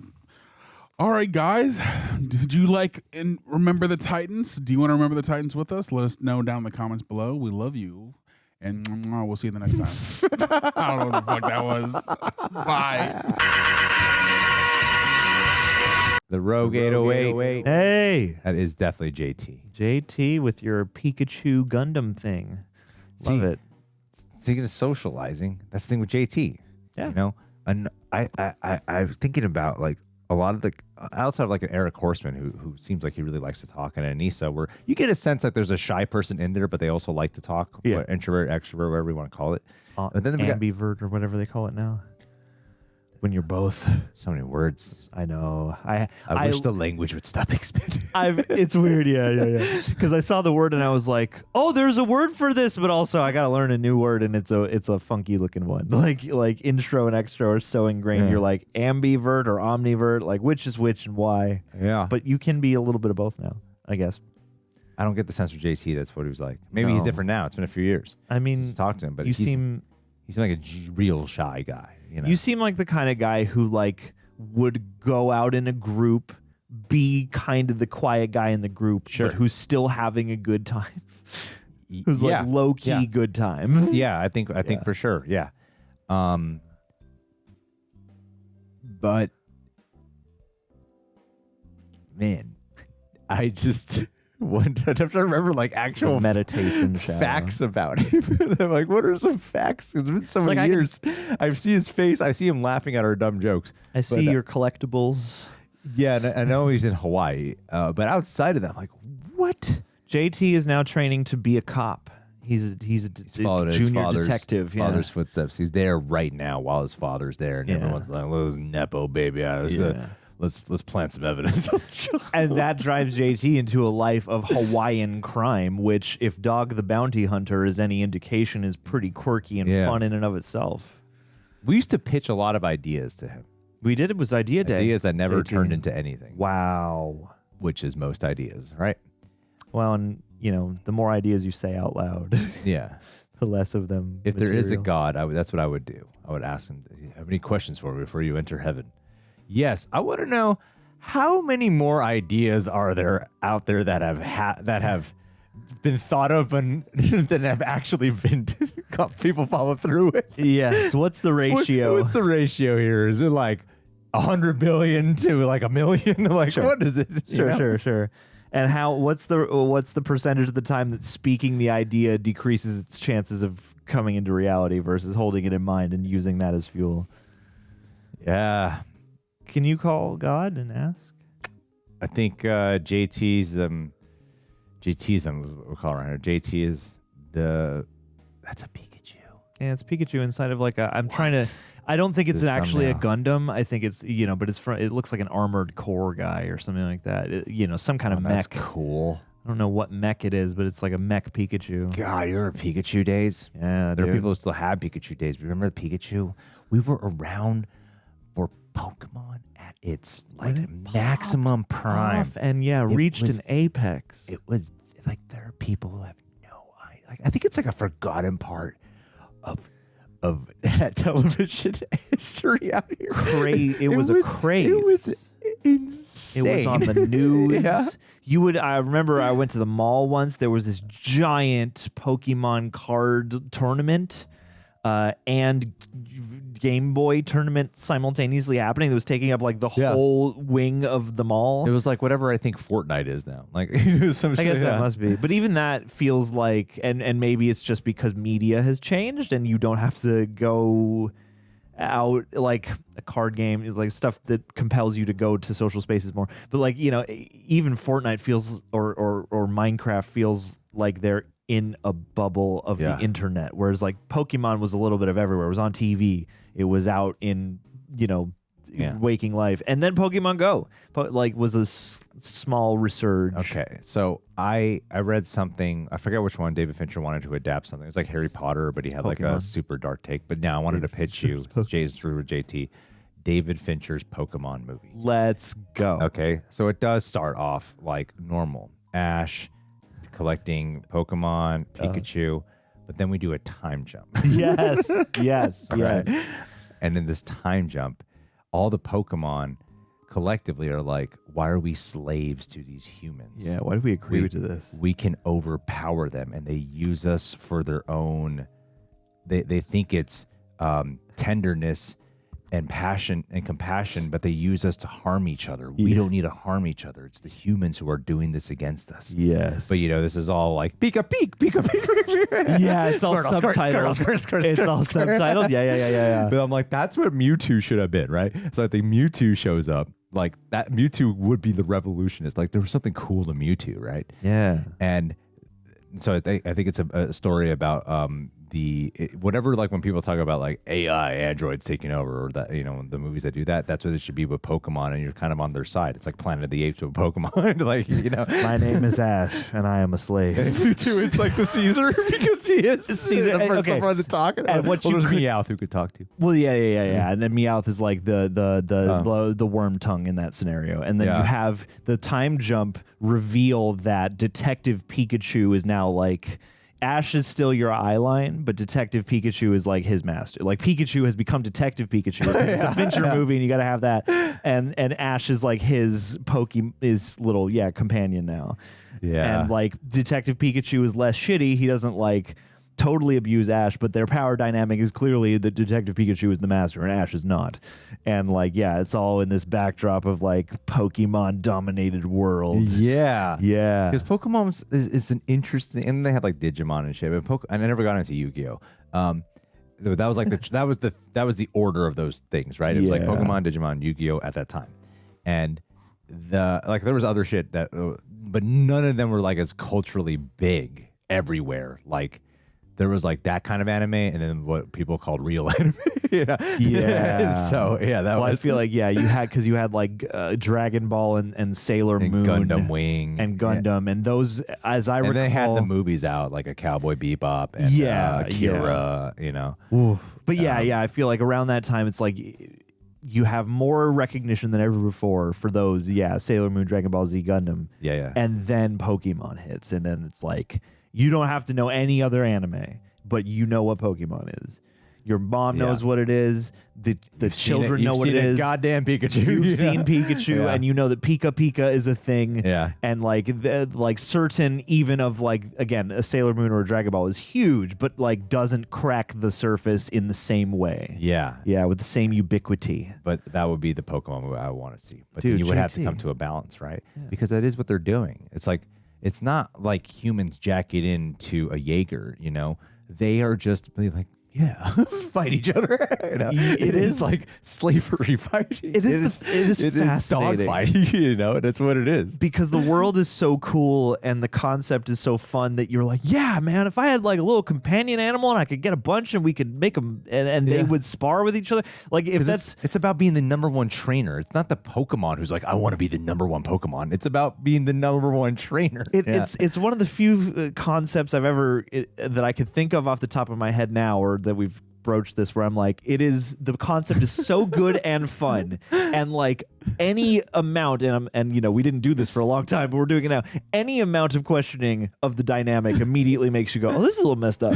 All right, guys. Did you like and remember the Titans? Do you want to remember the Titans with us? Let us know down in the comments below. We love you. And we'll see you the next time. I don't know what the fuck that was. Bye. The Rogue 808. Hey. That is definitely JT. JT with your Pikachu Gundam thing. Love it. Speaking of socializing, that's the thing with JT. Yeah. You know, and I'm thinking about like a lot of the outside of like an Eric Horseman who seems like he really likes to talk, and Anissa, where you get a sense that there's a shy person in there, but they also like to talk. Yeah. Introvert, extrovert, whatever you want to call it. But then ambivert or whatever they call it now. When you're both. So many words. I know. I wish the language would stop expanding. It's weird, yeah. Because I saw the word and I was like, oh, there's a word for this, but also I gotta learn a new word, and it's a funky looking one. Like intro and extro are so ingrained. Yeah. You're like ambivert or omnivert, like which is which and why. Yeah. But you can be a little bit of both now, I guess. I don't get the sense from JT that's what he was like. Maybe he's No. different now. It's been a few years. I mean, since I talked to him, but you he seems like a real shy guy. You know? You seem like the kind of guy who like would go out in a group, be kind of the quiet guy in the group, but who's still having a good time. Who's like low key good time. Yeah, I think for sure. Yeah. But man, I just I have to remember like actual meditation facts about him. I'm like, what are some facts? It's been so many years. I see his face. I see him laughing at our dumb jokes. I see your collectibles. Yeah, and I know he's in Hawaii, but outside of that, I'm like, what? JT is now training to be a cop. He's a junior detective. Father's footsteps. He's there right now while his father's there, and everyone's like, "Look, this nepo baby." Let's plant some evidence. And that drives JT into a life of Hawaiian crime, which, if Dog the Bounty Hunter is any indication, is pretty quirky and fun in and of itself. We used to pitch a lot of ideas to him. We did. It was idea day. Ideas that never turned into anything. Wow. Which is most ideas, right? Well, and you know, the more ideas you say out loud, yeah, the less of them. If there is a God, that's what I would do. I would ask him, "Do you have any questions for me before you enter heaven?" Yes, I want to know how many more ideas are there out there that have been thought of and that have actually been people follow through with. Yes. What's the ratio? What's the ratio here? Is it like 100 billion to like a million? Like what is it? Sure. And what's the percentage of the time that speaking the idea decreases its chances of coming into reality versus holding it in mind and using that as fuel? Yeah. Can you call God and ask? I think JT's we'll call around here. JT is that's a Pikachu. Yeah, it's Pikachu inside of like I'm trying to. I don't think it's actually a Gundam. I think it's but it looks like an armored core guy or something like that. Some kind of mech. That's cool. I don't know what mech it is, but it's like a mech Pikachu. God, you remember Pikachu days? Yeah, there are people who still have Pikachu days. Remember the Pikachu? We were around for Pokemon at its like maximum prime, and reached an apex. It was like there are people who have no idea. Like I think it's like a forgotten part of television history out here. It was a craze. It was insane. It was on the news. Yeah. I remember I went to the mall once. There was this giant Pokemon card tournament and Game Boy tournament simultaneously happening. That was taking up like the whole wing of the mall. It was like whatever I think Fortnite is now. Like I guess that must be. But even that feels like, and maybe it's just because media has changed and you don't have to go out like a card game, like stuff that compels you to go to social spaces more. But like, even Fortnite feels or Minecraft feels like they're in a bubble of the internet, whereas like Pokemon was a little bit of everywhere. It was on TV. It was out in waking life, and then Pokemon Go was a small resurge. Okay, so I read something. I forget which one. David Fincher wanted to adapt something. It was like Harry Potter, but he had like a super dark take. But now I wanted to pitch you, JT, David Fincher's Pokemon movie. Let's go. Okay, so it does start off like normal. Ash collecting Pokemon, Pikachu, but then we do a time jump. Yes. Right? And in this time jump, all the Pokemon collectively are like, why are we slaves to these humans? Yeah, why do we agree to this? We can overpower them, and they use us for their own they think it's tenderness and passion and compassion, but they use us to harm each other. We don't need to harm each other. It's the humans who are doing this against us. Yes. But this is all like peek, peek. Yeah, it's all subtitles. It's all subtitled. Yeah. But I'm like, that's what Mewtwo should have been, right? So I think Mewtwo shows up. Like that Mewtwo would be the revolutionist. Like there was something cool to Mewtwo, right? Yeah. And so I think it's a story about whatever, like when people talk about like AI androids taking over, or that the movies that do that, that's what it should be with Pokemon, and you're kind of on their side. It's like Planet of the Apes with Pokemon. Like my name is Ash and I am a slave. And Mewtwo is like the Caesar because he is Caesar. The front to talk. And what there's Meowth who could talk to. Well, yeah. And then Meowth is like the worm tongue in that scenario, and then you have the time jump reveal that Detective Pikachu is now like. Ash is still your eye line, but Detective Pikachu is like his master. Like Pikachu has become Detective Pikachu. It's a Fincher movie, and you got to have that. And Ash is like his little companion now. Yeah. And like Detective Pikachu is less shitty. He doesn't like totally abuse Ash, but their power dynamic is clearly that Detective Pikachu is the master and Ash is not. And like, it's all in this backdrop of like Pokemon dominated world. Yeah. Because Pokemon is an interesting, and they had like Digimon and shit. But I never got into Yu-Gi-Oh. That was like that was the order of those things, right? It was like Pokemon, Digimon, Yu-Gi-Oh at that time, and there was other shit that, but none of them were like as culturally big everywhere. Like. There was like that kind of anime, and then what people called real anime. Yeah. So that was. I feel like you had like Dragon Ball and Sailor Moon, Gundam Wing, and Gundam, and those as I recall. And they had the movies out like a Cowboy Bebop and Akira. But I feel like around that time it's like. You have more recognition than ever before for those, Sailor Moon, Dragon Ball Z, Gundam. Yeah. And then Pokemon hits, and then it's like, you don't have to know any other anime, but you know what Pokemon is. Your mom knows what it is. The children know what it is. Goddamn Pikachu. You've seen Pikachu, and you know that Pika Pika is a thing. Yeah. And like certain even of like, again, a Sailor Moon or a Dragon Ball is huge, but like doesn't crack the surface in the same way. Yeah. Yeah, with the same ubiquity. But that would be the Pokemon I want to see. But Dude, then you would have to JT. come to a balance, right? Yeah. Because that is what they're doing. It's like, it's not like humans jack it into a Jaeger, They are just like, fight each other. It is like slavery fighting. It is fascinating. Dog fighting, that's what it is. Because the world is so cool and the concept is so fun that you're like, yeah, man, if I had like a little companion animal and I could get a bunch and we could make them and they would spar with each other. Like if it's about being the number one trainer. It's not the Pokemon who's like, I want to be the number one Pokemon. It's about being the number one trainer. It's one of the few concepts I've ever that I could think of off the top of my head now, or that we've broached this, where I'm like, the concept is so good and fun, and like any amount, and we didn't do this for a long time, but we're doing it now. Any amount of questioning of the dynamic immediately makes you go, oh, this is a little messed up.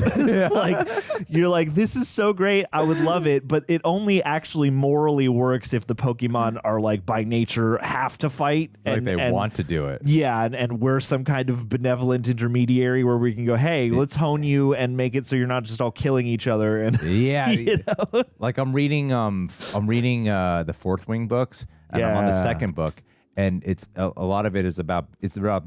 Like you're like, this is so great, I would love it, but it only actually morally works if the Pokemon are like by nature have to fight, and they want to do it. Yeah, and we're some kind of benevolent intermediary where we can go, hey, let's hone you and make it so you're not just all killing each other. And like I'm reading the Fourth Wing books, and I'm on the second book, and it's a lot of it is about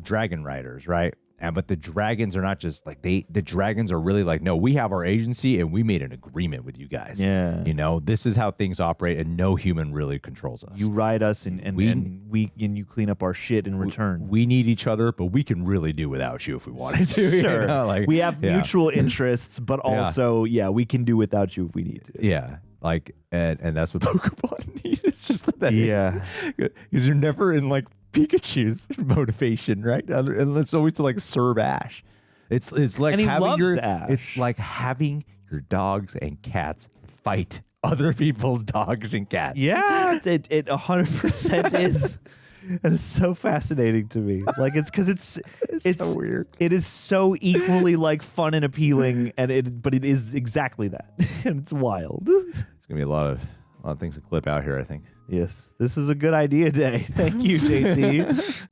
dragon riders, right? But the dragons are not just like the dragons are really like, no, we have our agency and we made an agreement with you guys. Yeah. This is how things operate, and no human really controls us. You ride us and you clean up our shit in return. We need each other, but we can really do without you if we wanted to. Sure. We have mutual interess, but also, we can do without you if we need to. Yeah. Like, and that's what Pokemon need. It's just that. Yeah. Because you're never in like Pikachu's motivation, right? And it's always to like serve Ash. It's like and he having loves Ash. It's like having your dogs and cats fight other people's dogs and cats. Yeah, it 100% is. And it's so fascinating to me. Like it's because it's so weird. It is so equally like fun and appealing, but it is exactly that, and it's wild. There's gonna be a lot of things to clip out here, I think. Yes, this is a good idea day. Thank you, JT.